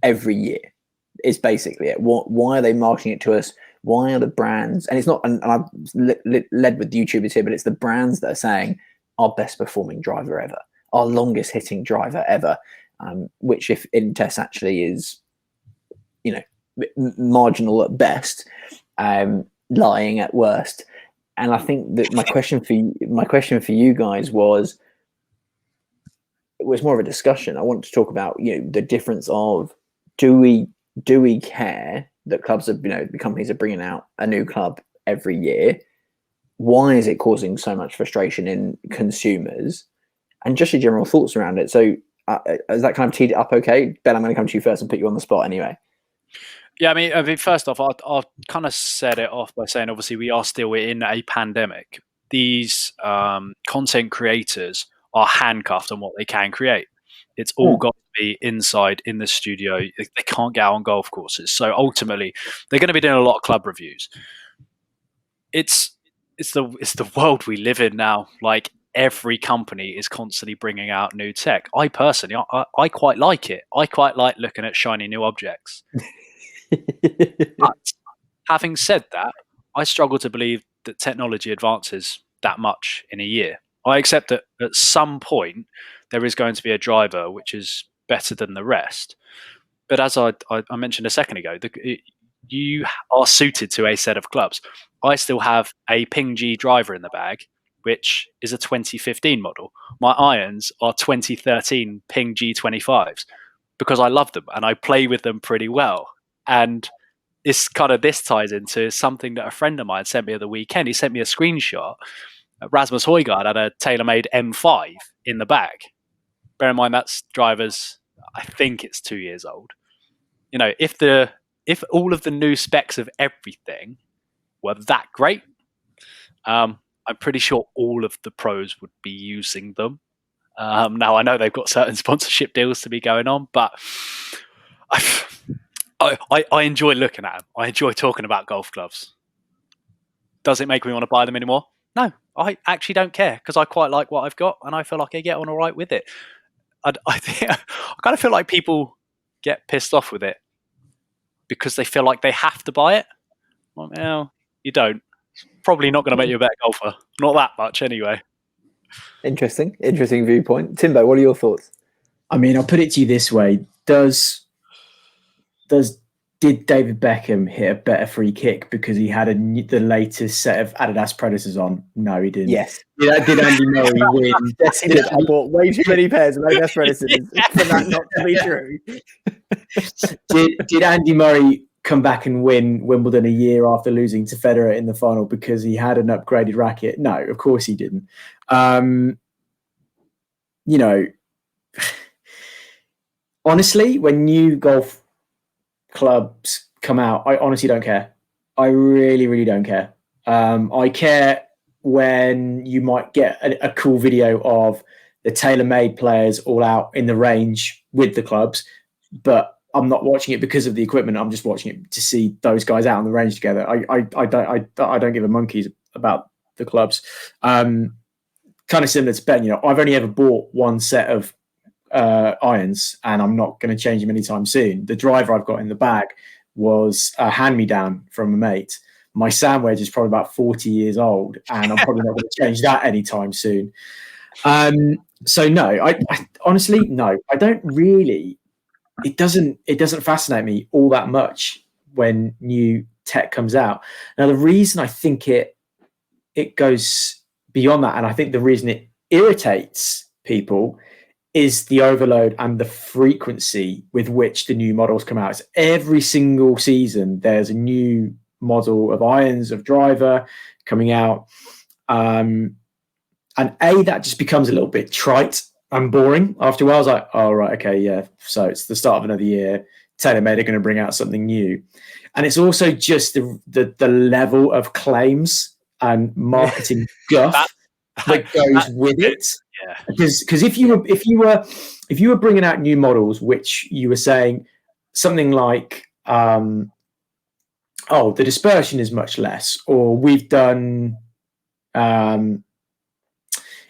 every year? Is basically it. Why are they marketing it to us? Why are the brands, and it's not, and I've led with YouTubers here, but it's the brands that are saying our best performing driver ever, our longest hitting driver ever, which if in tests actually is, marginal at best, lying at worst. And I think that my question for you guys was more of a discussion. I want to talk about the difference of do we care that clubs are the companies are bringing out a new club every year? Why is it causing so much frustration in consumers? And just your general thoughts around it. So is that kind of teed it up okay? Ben, I'm going to come to you first and put you on the spot anyway. Yeah, I mean, first off, I'll kind of set it off by saying, obviously, we are still in a pandemic. These content creators are handcuffed on what they can create. It's all got to be inside in the studio. They can't get out on golf courses. So ultimately, they're going to be doing a lot of club reviews. It's the world we live in now. Like, every company is constantly bringing out new tech. I personally, I quite like it. I quite like looking at shiny new objects. But having said that, I struggle to believe that technology advances that much in a year. I accept that at some point there is going to be a driver which is better than the rest. But as I mentioned a second ago, you are suited to a set of clubs. I still have a PXG driver in the bag, which is a 2015 model. My irons are 2013 PXG 25s because I love them and I play with them pretty well. And this ties into something that a friend of mine sent me at the weekend. He sent me a screenshot. Rasmus Højgaard had a TaylorMade M5 in the bag. Bear in mind that's driver's, I think it's 2 years old. If all of the new specs of everything were that great, I'm pretty sure all of the pros would be using them. Now I know they've got certain sponsorship deals to be going on, but I enjoy looking at them. I enjoy talking about golf clubs. Does it make me want to buy them anymore? No, I actually don't care because I quite like what I've got and I feel like I get on all right with it. I kind of feel like people get pissed off with it because they feel like they have to buy it. Well, you don't. It's probably not going to make you a better golfer. Not that much anyway. Interesting viewpoint. Timbo, what are your thoughts? I mean, I'll put it to you this way. Did David Beckham hit a better free kick because he had the latest set of Adidas Predators on? No, he didn't. Yes. Did Andy Murray win? Yes, he did. I bought way too many pairs of Adidas Predators for that not to be true. Did Andy Murray come back and win Wimbledon a year after losing to Federer in the final because he had an upgraded racket? No, of course he didn't. Honestly, when new golf clubs come out, I honestly don't care. I really, really don't care. I care when you might get a cool video of the TaylorMade players all out in the range with the clubs, but I'm not watching it because of the equipment. I'm just watching it to see those guys out on the range together. I don't give a monkeys about the clubs. Kind of similar to Ben. I've only ever bought one set of irons and I'm not going to change them anytime soon. The driver I've got in the bag was a hand-me-down from a mate. My sand wedge is probably about 40 years old and I'm probably not going to change that anytime soon. So no, I honestly, no, I don't really. It doesn't fascinate me all that much when new tech comes out. Now, the reason I think it goes beyond that, and I think the reason it irritates people is the overload and the frequency with which the new models come out. It's every single season, there's a new model of irons, of driver coming out. And that just becomes a little bit trite and boring. After a while, I was like, oh, right, okay, yeah. So it's the start of another year. TaylorMade are going to bring out something new. And it's also just the level of claims and marketing guff that goes with it. Yeah. Because if you were bringing out new models, which you were saying something like oh, the dispersion is much less, or we've done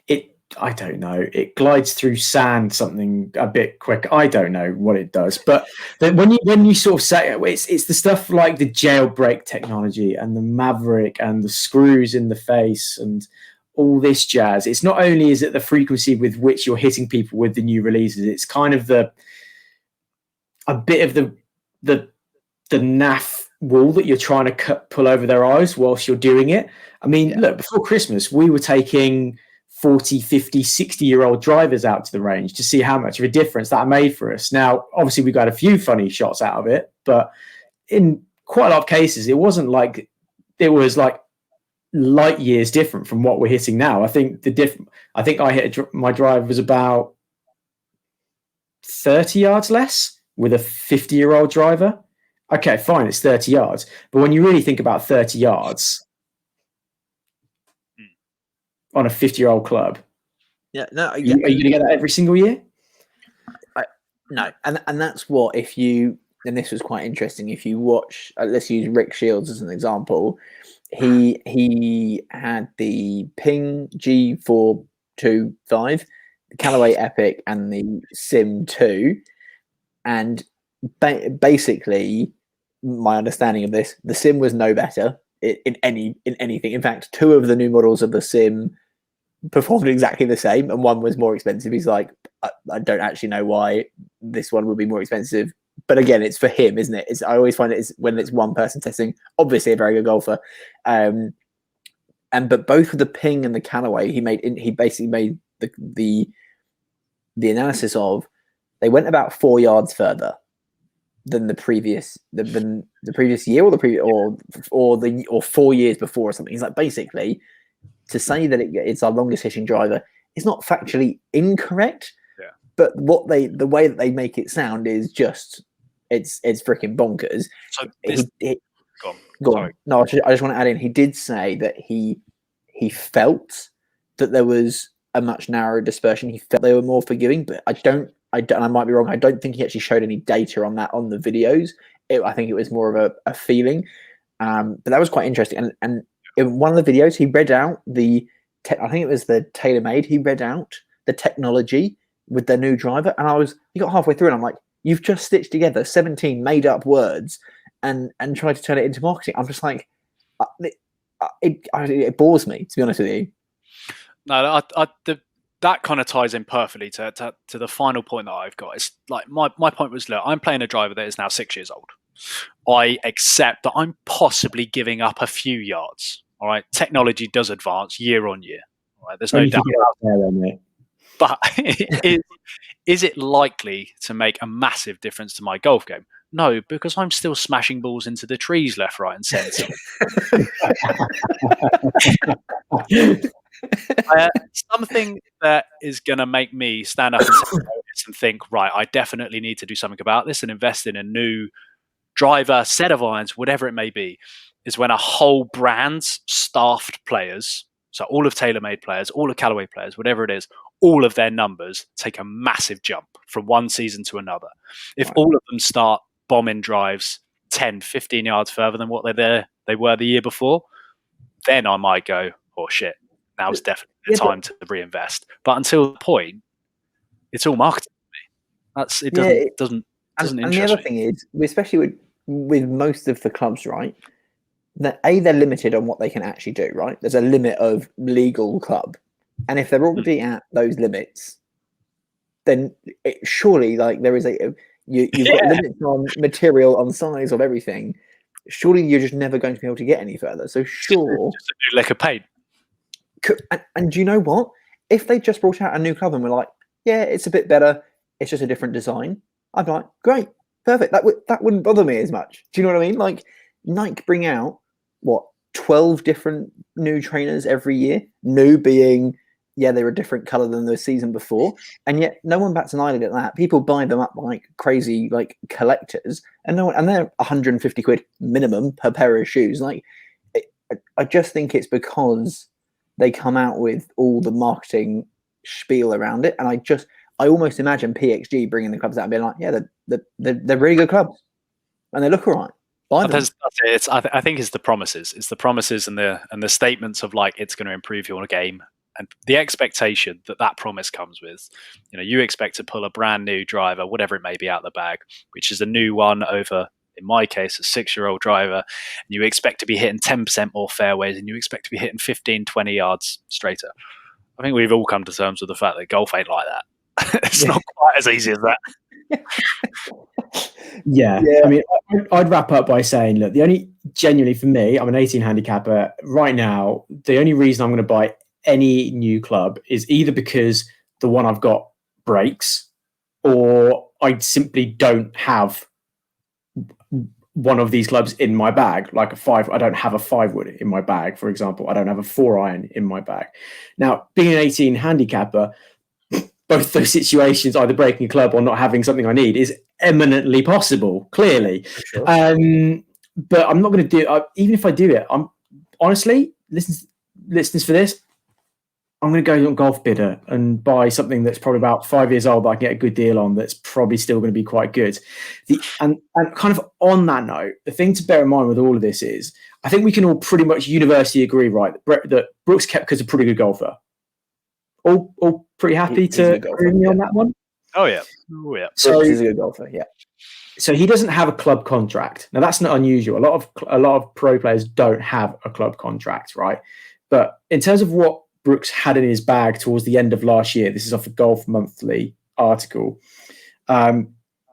it. I don't know. It glides through sand something a bit quick. I don't know what it does, but when you sort of say it's the stuff like the jailbreak technology and the Maverick and the screws in the face and all this jazz. It's not only is it the frequency with which you're hitting people with the new releases. It's kind of a bit of the naff wall that you're trying to pull over their eyes whilst you're doing it. I mean, look, before Christmas, we were taking 40, 50, 60-year-old drivers out to the range to see how much of a difference that made for us. Now, obviously, we got a few funny shots out of it, but in quite a lot of cases, it wasn't like it was like light years different from what we're hitting now. I think I hit my drive was about 30 yards less with a 50-year-old driver. Okay, fine, it's 30 yards. But when you really think about 30 yards on a 50-year-old club, are you going to get that every single year? No, and that's what and this was quite interesting. If you watch, let's use Rick Shields as an example. He had the Ping G425, the Callaway Epic, and the Sim 2, and basically, my understanding of this, the Sim was no better in anything. In fact, 2 of the new models of the Sim performed exactly the same, and one was more expensive. He's like, I don't actually know why this one would be more expensive, but again, it's for him, isn't it? I always find it's when it's one person testing. Obviously, a very good golfer, but both with the Ping and the Callaway, he basically made the analysis of they went about 4 yards further than the previous year or 4 years before or something. He's like, basically, to say that it's our longest hitting driver is not factually incorrect, but the way that they make it sound is just it's freaking bonkers. So go on. No, I just want to add in. He did say that he felt that there was a much narrower dispersion. He felt they were more forgiving, but I might be wrong. I don't think he actually showed any data on that on the videos. I think it was more of a feeling. But that was quite interesting. And in one of the videos, he read out I think it was the TaylorMade. He read out the technology with their new driver. And he got halfway through and I'm like, you've just stitched together 17 made up words and tried to turn it into marketing. I'm just like, it bores me, to be honest with you. No, that kind of ties in perfectly to the final point that I've got. It's like my point was, look, I'm playing a driver that is now 6 years old. I accept that I'm possibly giving up a few yards. All right, technology does advance year on year. All right, there's no doubt about that. But is it likely to make a massive difference to my golf game? No, because I'm still smashing balls into the trees left, right, and centre. Something that is going to make me stand up and think, right, I definitely need to do something about this and invest in a new driver, set of irons, whatever it may be, is when a whole brand's staffed players, so all of TaylorMade players, all of Callaway players, whatever it is, all of their numbers take a massive jump from one season to another. If all of them start bombing drives 10, 15 yards further than what they were the year before, then I might go, oh shit, now's definitely the time to reinvest. But until the point, it's all marketing to me. It doesn't interest me. And the other thing is, especially with most of the clubs, right, that they're limited on what they can actually do, right? There's a limit of legal club. And if they're already at those limits, then surely there is you've got limits on material, on size of everything. Surely you're just never going to be able to get any further. So sure. Just a new lick of paint. And do you know what? If they just brought out a new club and were like, yeah, it's a bit better, it's just a different design, I'd be like, great, perfect. That wouldn't bother me as much. Do you know what I mean? Like Nike bring out 12 different new trainers every year. New being, they're a different color than the season before, and yet no one bats an eyelid at that. People buy them up like crazy, like collectors, and they're 150 quid minimum per pair of shoes. Like, I just think it's because they come out with all the marketing spiel around it, and I almost imagine PXG bringing the clubs out and being like, they're really good clubs, and they look all right. Buy them. That's it. I think it's the promises. It's the promises and the statements of like it's going to improve your game and the expectation that promise comes with. You expect to pull a brand new driver, whatever it may be, out the bag, which is a new one over, in my case, a 6-year-old driver. And you expect to be hitting 10% more fairways, and you expect to be hitting 15, 20 yards straighter. I think we've all come to terms with the fact that golf ain't like that. It's not quite as easy as that. Yeah. I mean, I'd wrap up by saying, look, genuinely for me, I'm an 18 handicapper right now. The only reason I'm going to buy any new club is either because the one I've got breaks, or I simply don't have one of these clubs in my bag, like a 5. I don't have a 5-wood in my bag, for example. I don't have a 4-iron in my bag. Now, being an 18 handicapper, both those situations, either breaking a club or not having something I need, is eminently possible, clearly. Sure. But I'm not going to do it. Even if I do it, I'm honestly, listeners for this, I'm going to go on Golf Bidder and buy something that's probably about 5 years old that I can get a good deal on, that's probably still going to be quite good. And kind of on that note, the thing to bear in mind with all of this is, I think we can all pretty much universally agree, right, that Brooks Koepka's a pretty good golfer. All pretty happy to agree with me on that one? Oh, yeah. So he's a good golfer, yeah. So he doesn't have a club contract. Now, that's not unusual. A lot of pro players don't have a club contract, right? But in terms of what Brooks had in his bag towards the end of last year, this is off a Golf Monthly article,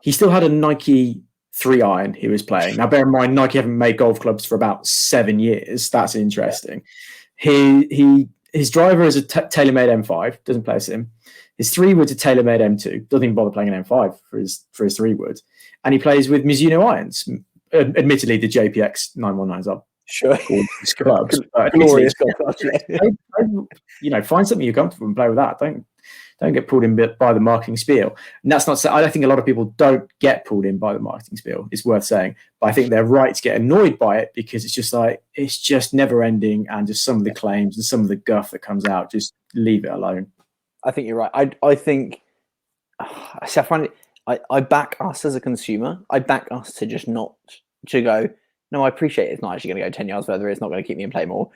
he still had a Nike 3-iron he was playing. Now, bear in mind, Nike haven't made golf clubs for about 7 years. That's interesting. His driver is a TaylorMade M5, doesn't play a sim. His 3-wood's a TaylorMade M2, doesn't even bother playing an M5 for his 3-wood. And he plays with Mizuno irons. Admittedly, the JPX 919s are sure clubs. Glorious golf. Find something you're comfortable and play with that. Don't get pulled in by the marketing spiel. And that's not. I don't think a lot of people don't get pulled in by the marketing spiel. It's worth saying, but I think they're right to get annoyed by it, because it's just never ending, and just some of the claims and some of the guff that comes out. Just leave it alone. I think you're right. I think. I find it. I back us as a consumer. I back us to just not to go, no, I appreciate it's not actually going to go 10 yards further. It's not going to keep me in play more.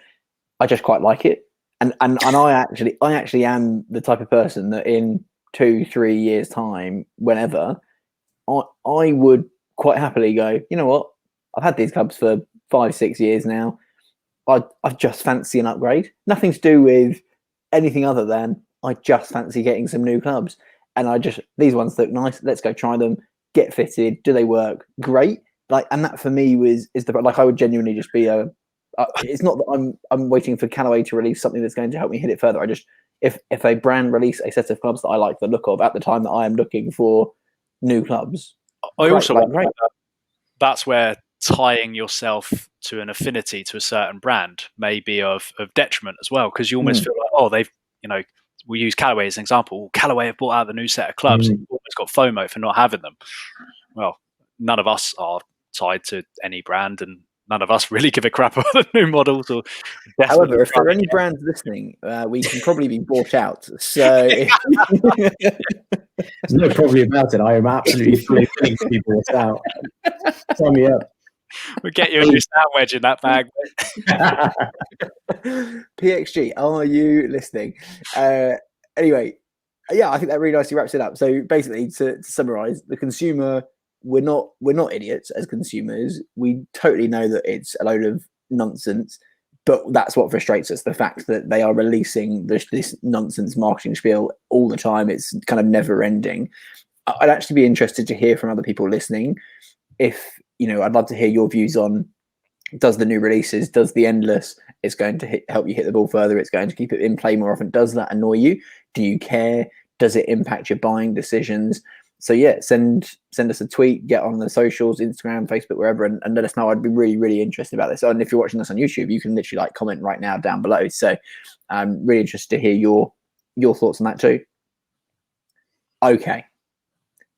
I just quite like it. And I actually am the type of person that in 2-3 years time, whenever, I would quite happily go, you know what? I've had these clubs for 5-6 years now. I just fancy an upgrade. Nothing to do with anything other than I just fancy getting some new clubs. And these ones look nice. Let's go try them. Get fitted. Do they work? Great. And that for me is I would genuinely just be it's not that I'm waiting for Callaway to release something that's going to help me hit it further. I just, if a brand release a set of clubs that I like the look of at the time that I am looking for new clubs. I also like that's where tying yourself to an affinity to a certain brand may be of detriment as well, because you almost feel like, they've, we use Callaway as an example. Callaway have brought out the new set of clubs. You've almost got FOMO for not having them. Well, none of us are tied to any brand, and none of us really give a crap about the new models. However, if there are any brands listening, we can probably be bought out. So there's no probably about it. I am absolutely fully willing to be bought out. Sign me up. We'll get you a new sound wedge in that bag. PXG, are you listening? Anyway, yeah, I think that really nicely wraps it up. So basically, to summarize, the consumer, we're not idiots as consumers. We totally know that it's a load of nonsense, but that's what frustrates us, the fact that they are releasing this nonsense marketing spiel all the time. It's kind of never ending. I'd actually be interested to hear from other people listening. If, I'd love to hear your views on, does the new releases, does the endless, it's going to help you hit the ball further, it's going to keep it in play more often, does that annoy you? Do you care? Does it impact your buying decisions? So yeah, send us a tweet, get on the socials, Instagram, Facebook, wherever, and let us know. I'd be really, really interested about this. And if you're watching this on YouTube, you can literally comment right now down below. So I'm really interested to hear your thoughts on that too. Okay.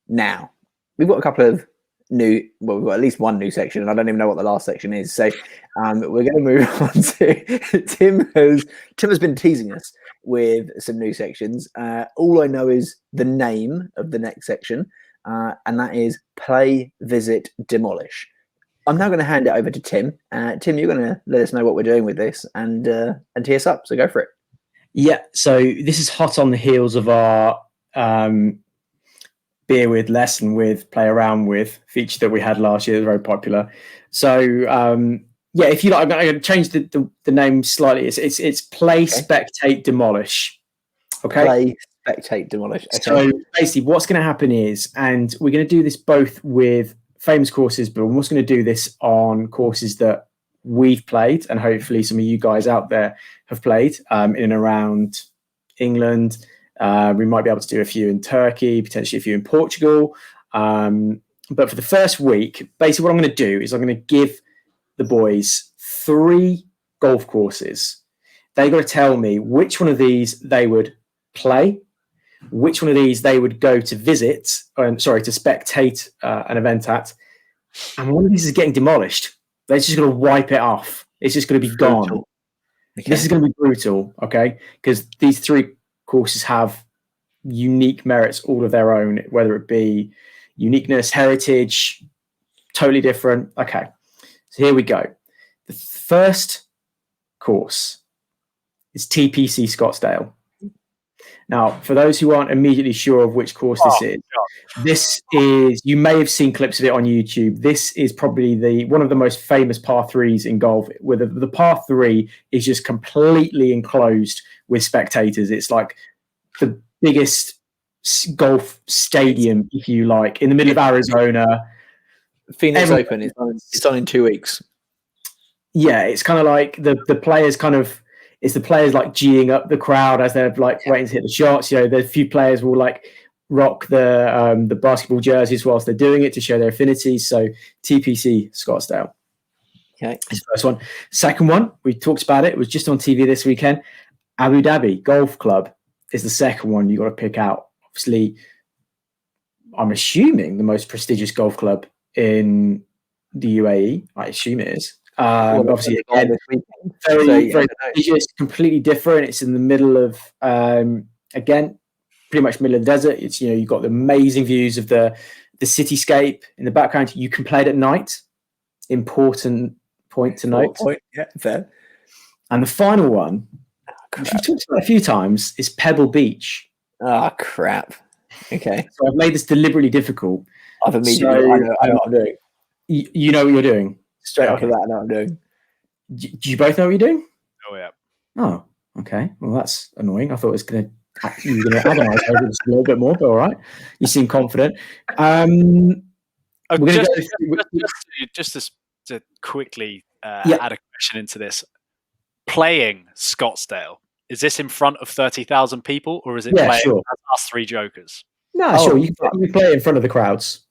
Now, we've got a couple of we've got at least one new section, and I don't even know what the last section is. So we're going to move on to Tim has been teasing us with some new sections. All I know is the name of the next section, and that is Play, Visit, Demolish. I'm now going to hand it over to Tim. Tim, you're going to let us know what we're doing with this and tee us up. So go for it. Yeah, so this is hot on the heels of our beer with, lesson with, play around with feature that we had last year. It was very popular. So yeah, if you like, I'm going to change the name slightly. It's play, spectate, demolish. Okay. Play, spectate, demolish. Okay. So basically, what's going to happen is, and we're going to do this both with famous courses, but we're also going to do this on courses that we've played, and hopefully some of you guys out there have played in and around England. We might be able to do a few in Turkey, potentially a few in Portugal. But for the first week, basically what I'm going to do is I'm going to give the boys 3 golf courses. They got to tell me which one of these they would play, which one of these they would go to visit, to spectate an event at, and one of these is getting demolished. They're just going to wipe it off. It's just going to be gone. Okay. This is going to be brutal, okay? Because these 3 courses have unique merits all of their own, whether it be uniqueness, heritage, totally different. Okay, so here we go. The first course is TPC Scottsdale. Now, for those who aren't immediately sure of which course this is, you may have seen clips of it on YouTube. This is probably one of the most famous par 3s in golf, where the par 3 is just completely enclosed with spectators. It's like the biggest golf stadium, if you like, in the middle of Arizona. Phoenix Open, it's on in 2 weeks. Yeah, it's kind of like the players it's the players like geeing up the crowd as they're like waiting to hit the shots. You know, the few players will like rock the basketball jerseys whilst they're doing it to show their affinities. So TPC Scottsdale. Okay. It's the first one. Second one, we talked about it. It was just on TV this weekend. Abu Dhabi Golf Club is the second one you got to pick out. Obviously, I'm assuming the most prestigious golf club in the UAE. I assume it is. Obviously, again, very prestigious, completely different. It's in the middle of, again, pretty much middle of the desert. It's, you know, you've got the amazing views of the cityscape in the background. You can play it at night. Important point to note. Yeah, fair. And the final one, which we've talked about a few times, is Pebble Beach. Oh, crap. Okay. So I've made this deliberately difficult. I know what I'm doing. You know what you're doing? Straight after that, I know what I'm doing. Do you both know what you're doing? Oh, yeah. Oh, okay. Well, that's annoying. I thought you were going to agonise over this a little bit more, but all right. You seem confident. Just to quickly add a question into this. Playing Scottsdale, is this in front of 30,000 people, or is it playing as us 3 jokers? No, sure. You can play it in front of the crowds.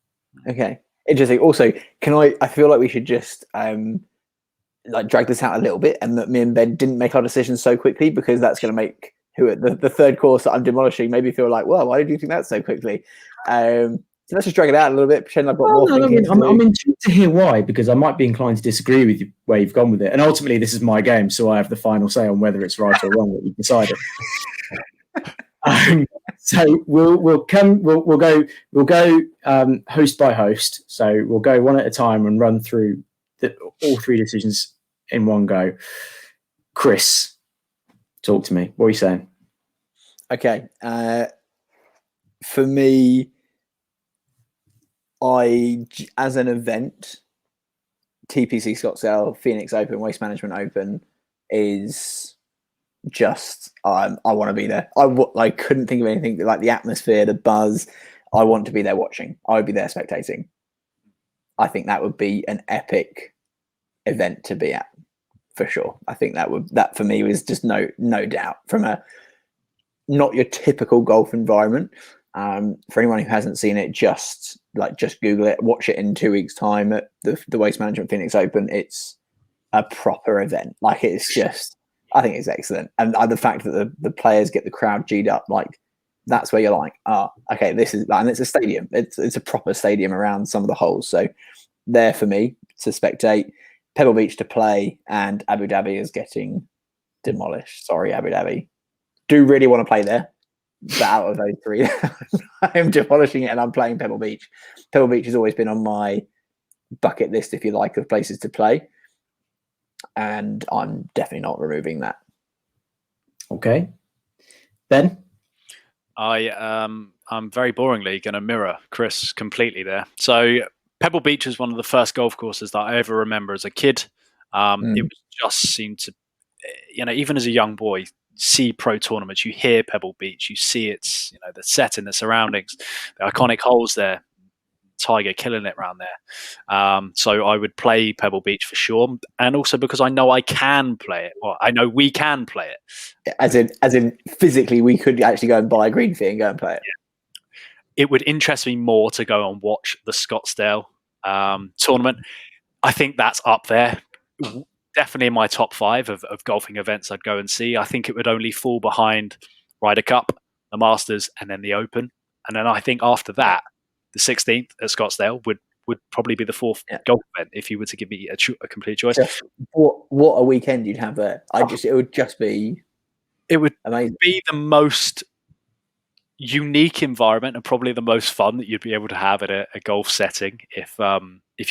Okay. Interesting. Also, I feel like we should just drag this out a little bit, and that me and Ben didn't make our decisions so quickly, because that's going to make the third course that I'm demolishing maybe feel like, well, why did you think that so quickly? So let's just drag it out a little bit, pretend I've got more thinking. I'm intrigued to hear why, because I might be inclined to disagree with you where you've gone with it. And ultimately, this is my game, so I have the final say on whether it's right or wrong what you've decided. So we'll go host by host. So we'll go one at a time and run through all 3 decisions in one go. Chris, talk to me. What are you saying? Okay. For me, as an event, TPC Scottsdale, Phoenix Open, Waste Management Open is just, I want to be there. I couldn't think of anything like the atmosphere, the buzz. I want to be there watching. I would be there spectating. I think that would be an epic event to be at, for sure. I think that for me was just no doubt, from a not your typical golf environment. For anyone who hasn't seen it, just Google it, watch it in 2 weeks' time at the Waste Management Phoenix Open. It's a proper event. It's just, I think it's excellent. And the fact that the players get the crowd G'd up, that's where you're like, okay, this is, and it's a stadium. It's a proper stadium around some of the holes. So there for me to spectate, Pebble Beach to play, and Abu Dhabi is getting demolished. Sorry, Abu Dhabi. Do really want to play there. But out of those 3, I'm demolishing it and I'm playing Pebble Beach. Pebble Beach has always been on my bucket list, if you like, of places to play. And I'm definitely not removing that. Okay. Ben? I'm very boringly going to mirror Chris completely there. So Pebble Beach is one of the first golf courses that I ever remember as a kid. It just seemed to, even as a young boy, see pro tournaments, you hear Pebble Beach, you see its, the setting, the surroundings, the iconic holes there, Tiger killing it around there. So I would play Pebble Beach for sure, and also because I know I can play it, or I know we can play it. As in physically, we could actually go and buy a green fee and go and play it. Yeah. It would interest me more to go and watch the Scottsdale tournament. I think that's up there. Definitely in my top 5 of golfing events I'd go and see. I think it would only fall behind Ryder Cup, the Masters, and then the Open. And then I think after that, the 16th at Scottsdale would probably be the 4th golf event if you were to give me a complete choice. Yeah. What a weekend you'd have there! It would just be. It would amazing. Be the most unique environment and probably the most fun that you'd be able to have at a golf setting if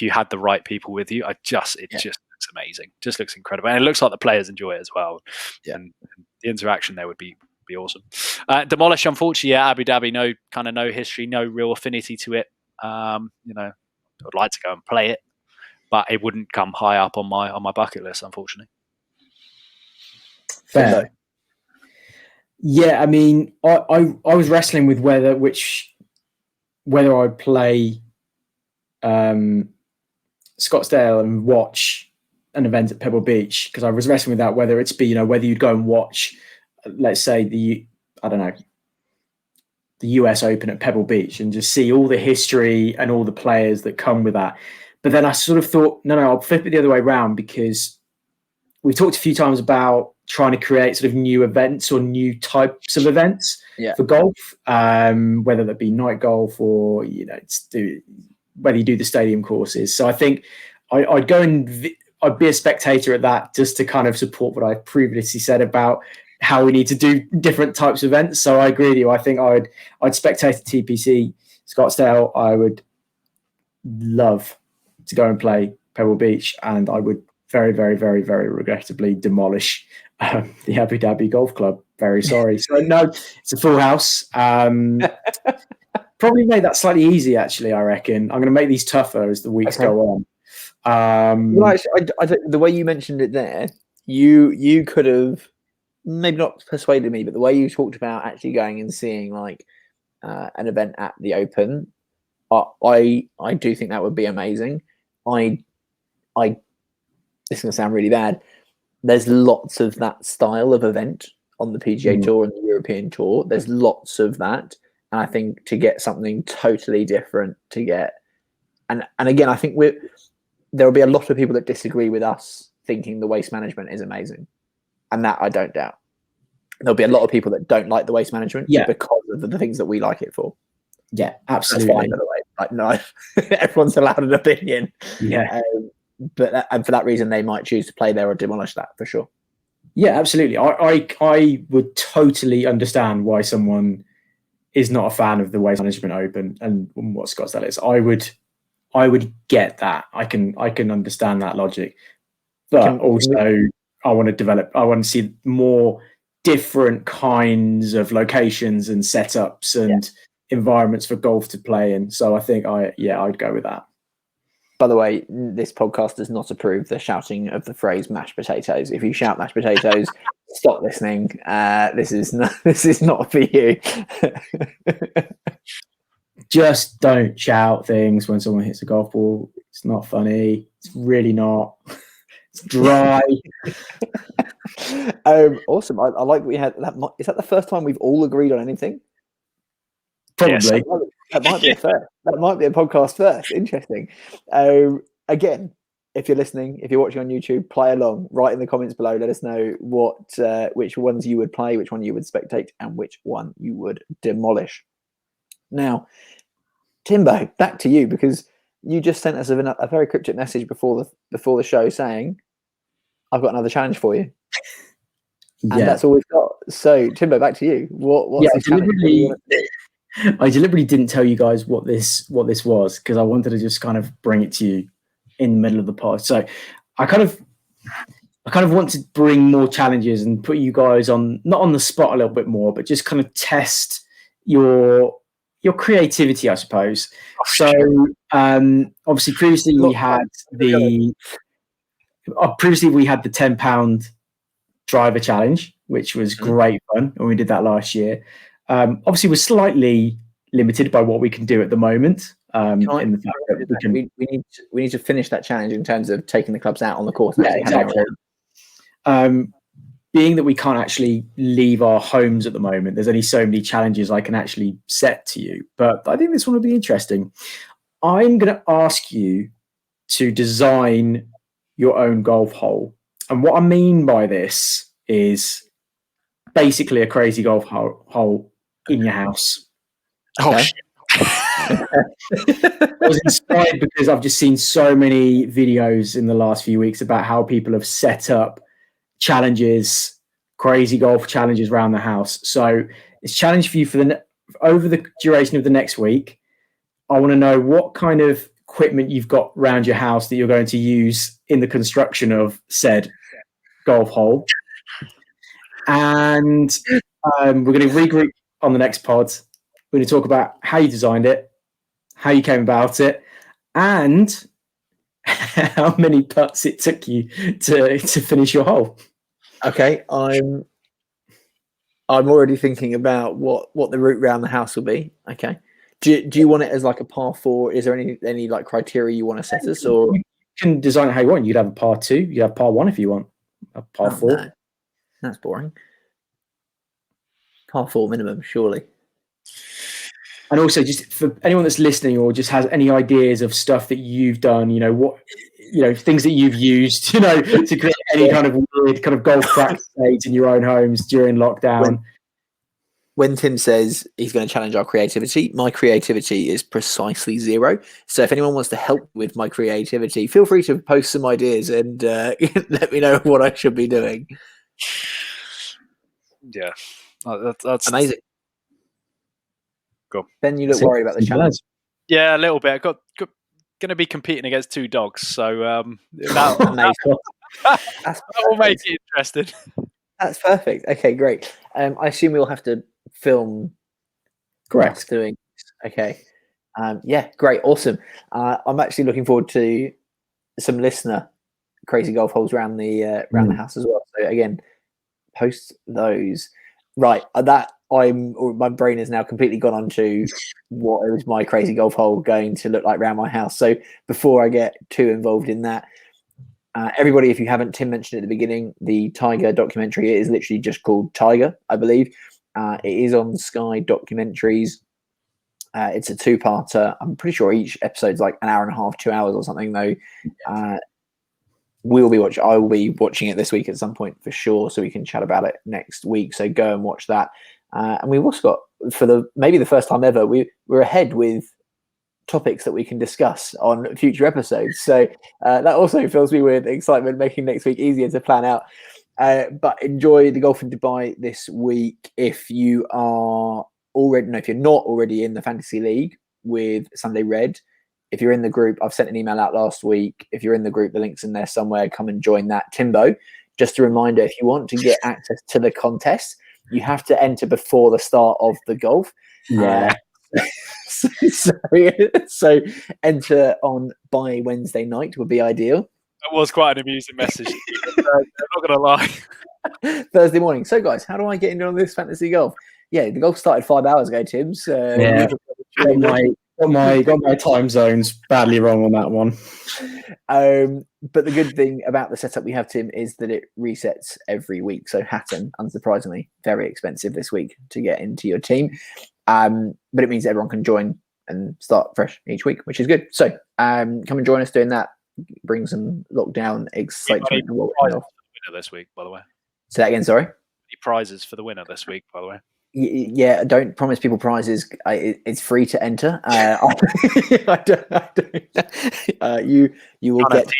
you had the right people with you. Just looks amazing. Just looks incredible, and it looks like the players enjoy it as well. Yeah. And the interaction there would be awesome. Demolish, unfortunately, Abu Dhabi, no history, no real affinity to it. I'd like to go and play it, but it wouldn't come high up on my bucket list, unfortunately. Fair. Yeah, I mean, I was wrestling with whether I'd play Scottsdale and watch an event at Pebble Beach, because I was wrestling with that, whether it's whether you'd go and watch, let's say the US Open at Pebble Beach and just see all the history and all the players that come with that. But then I sort of thought, no, I'll flip it the other way around, because we talked a few times about trying to create sort of new events or new types of events for golf, whether that be night golf or, whether you do the stadium courses. So I think I'd go and I'd be a spectator at that, just to kind of support what I previously said about how we need to do different types of events. So I agree with you. I think I'd spectate at TPC Scottsdale. I would love to go and play Pebble Beach, and I would very, very, very, very regrettably demolish the Abu Dhabi Golf Club. Very sorry. So no, it's a full house. Probably made that slightly easy, actually, I reckon. I'm going to make these tougher as the weeks go on. Well, actually, I think the way you mentioned it there, you could have maybe not persuaded me, but the way you talked about actually going and seeing like an event at the Open, I do think that would be amazing. This is going to sound really bad. There's lots of that style of event on the PGA Tour and the European Tour. There's lots of that. And I think to get something totally different and again, I think there will be a lot of people that disagree with us thinking the waste management is amazing. And that I don't doubt. There'll be a lot of people that don't like the waste management because of the things that we like it for. Yeah, absolutely. That's fine, by the way. Like, no, everyone's allowed an opinion. Yeah. And for that reason, they might choose to play there or demolish that for sure. Yeah, absolutely. I would totally understand why someone is not a fan of the Waste Management Open and what Scottsdale is. I would get that. I can understand that logic. But I want to see more different kinds of locations and setups and environments for golf to play in. So I think I'd go with that. By the way, this podcast does not approve the shouting of the phrase mashed potatoes. If you shout mashed potatoes, stop listening. This is not for you. Just don't shout things when someone hits a golf ball. It's not funny. It's really not. It's dry. Awesome. I like we had that. Is that the first time we've all agreed on anything? Probably. Yes. That might be a first. That might be a podcast first. Interesting. Again, if you're listening, if you're watching on YouTube, play along. Write in the comments below. Let us know which ones you would play, which one you would spectate, and which one you would demolish. Now, Timbo, back to you, because you just sent us a very cryptic message before the show saying, "I've got another challenge for you," and that's all we've got. So, Timbo, back to you. What's the challenge? I deliberately didn't tell you guys what this was, because I wanted to just kind of bring it to you in the middle of the pod. So I kind of want to bring more challenges and put you guys on, not on the spot a little bit more, but just kind of test your creativity, I suppose. So obviously previously we had the £10 driver challenge, which was great fun, and we did that last year. Obviously we're slightly limited by what we can do at the moment. In the fact that we need to finish that challenge in terms of taking the clubs out on the course. Yeah, exactly. Being that we can't actually leave our homes at the moment, there's only so many challenges I can actually set to you. But I think this one will be interesting. I'm going to ask you to design your own golf hole. And what I mean by this is basically a crazy golf hole in your house. Oh, shit. I was inspired because I've just seen so many videos in the last few weeks about how people have set up challenges, crazy golf challenges around the house. So it's a challenge for you over the duration of the next week. I want to know what kind of equipment you've got around your house that you're going to use in the construction of said golf hole. And we're going to regroup on the next pod. We're going to talk about how you designed it, how you came about it, and how many putts it took you to finish your hole. Okay, I'm already thinking about what the route around the house will be. Okay, do you want it as like a par 4? Is there any like criteria you want to set us, or you can design it how you want? You'd have a par 2, you'd have par 1 if you want a par 4. No. That's boring. Par 4 minimum, surely. And also, just for anyone that's listening or just has any ideas of stuff that you've done, things that you've used, to create any kind of weird kind of golf practice aids in your own homes during lockdown. When Tim says he's going to challenge our creativity, my creativity is precisely 0. So if anyone wants to help with my creativity, feel free to post some ideas and let me know what I should be doing. Yeah, that's amazing. Cool. Ben, you look worried about the challenge. Yeah, a little bit. I got going to be competing against 2 dogs, so that will make it interesting. That's perfect. Okay, great. I assume we'll have to film. Correct. Doing. Okay. Yeah, great, awesome. I'm actually looking forward to some listener crazy golf holes around the house as well. So again, post those. Right, my brain has now completely gone on to what is my crazy golf hole going to look like around my house. So before I get too involved in that, everybody, if you haven't, Tim mentioned at the beginning, the Tiger documentary, it is literally just called Tiger, I believe. It is on Sky Documentaries. It's a 2-parter. I'm pretty sure each episode's like an hour and a half, 2 hours or something, though. I will be watching it this week at some point for sure, so we can chat about it next week. So go and watch that. And we've also got, for maybe the first time ever, we're ahead with topics that we can discuss on future episodes. So that also fills me with excitement, making next week easier to plan out. But enjoy the golf in Dubai this week. If you're not already in the Fantasy League with Sunday Red, if you're in the group, I've sent an email out last week. If you're in the group, the link's in there somewhere. Come and join that. Timbo, just a reminder, if you want to get access to the contest, you have to enter before the start of the golf. Yeah. So enter on by Wednesday night would be ideal. That was quite an amusing message. I'm not going to lie. Thursday morning. So, guys, how do I get into on this fantasy golf? Yeah, the golf started 5 hours ago, Tim. So got my time zones badly wrong on that one. But the good thing about the setup we have, Tim, is that it resets every week. So Hatton, unsurprisingly, very expensive this week to get into your team. But it means everyone can join and start fresh each week, which is good. So come and join us doing that. Bring some lockdown excitement. This week, by the way. Say that again, sorry. Any prizes for the winner this week, by the way? Yeah, don't promise people prizes. It's free to enter. You will get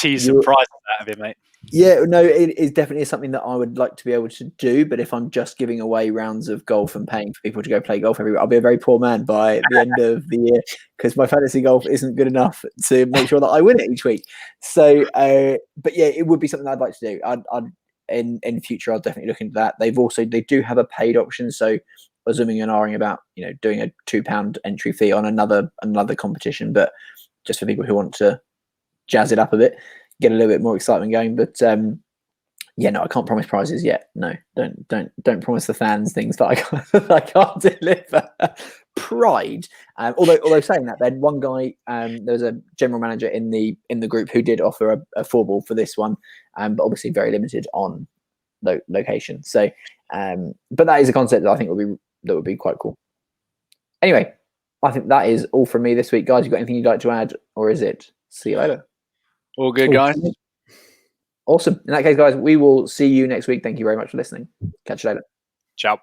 tease some prizes out of you, mate. Yeah, no, it is definitely something that I would like to be able to do. But if I'm just giving away rounds of golf and paying for people to go play golf everywhere, I'll be a very poor man by the end of the year because my fantasy golf isn't good enough to make sure that I win it each week. So, but yeah, it would be something I'd like to do. I'd in future, I'll definitely look into that. They do have a paid option. So I was umming and ahhing about, doing a £2 entry fee on another competition, but just for people who want to jazz it up a bit, get a little bit more excitement going. But yeah, no, I can't promise prizes yet. No, don't promise the fans things that I can't deliver. Pride. Although saying that, then one guy, there was a general manager in the group who did offer a 4-ball for this one, but obviously very limited on location. So, but that is a concept that I think would be quite cool. Anyway, I think that is all from me this week, guys. You got anything you'd like to add, or is it see you later? All good, guys. Awesome. In that case, guys, we will see you next week. Thank you very much for listening. Catch you later. Ciao.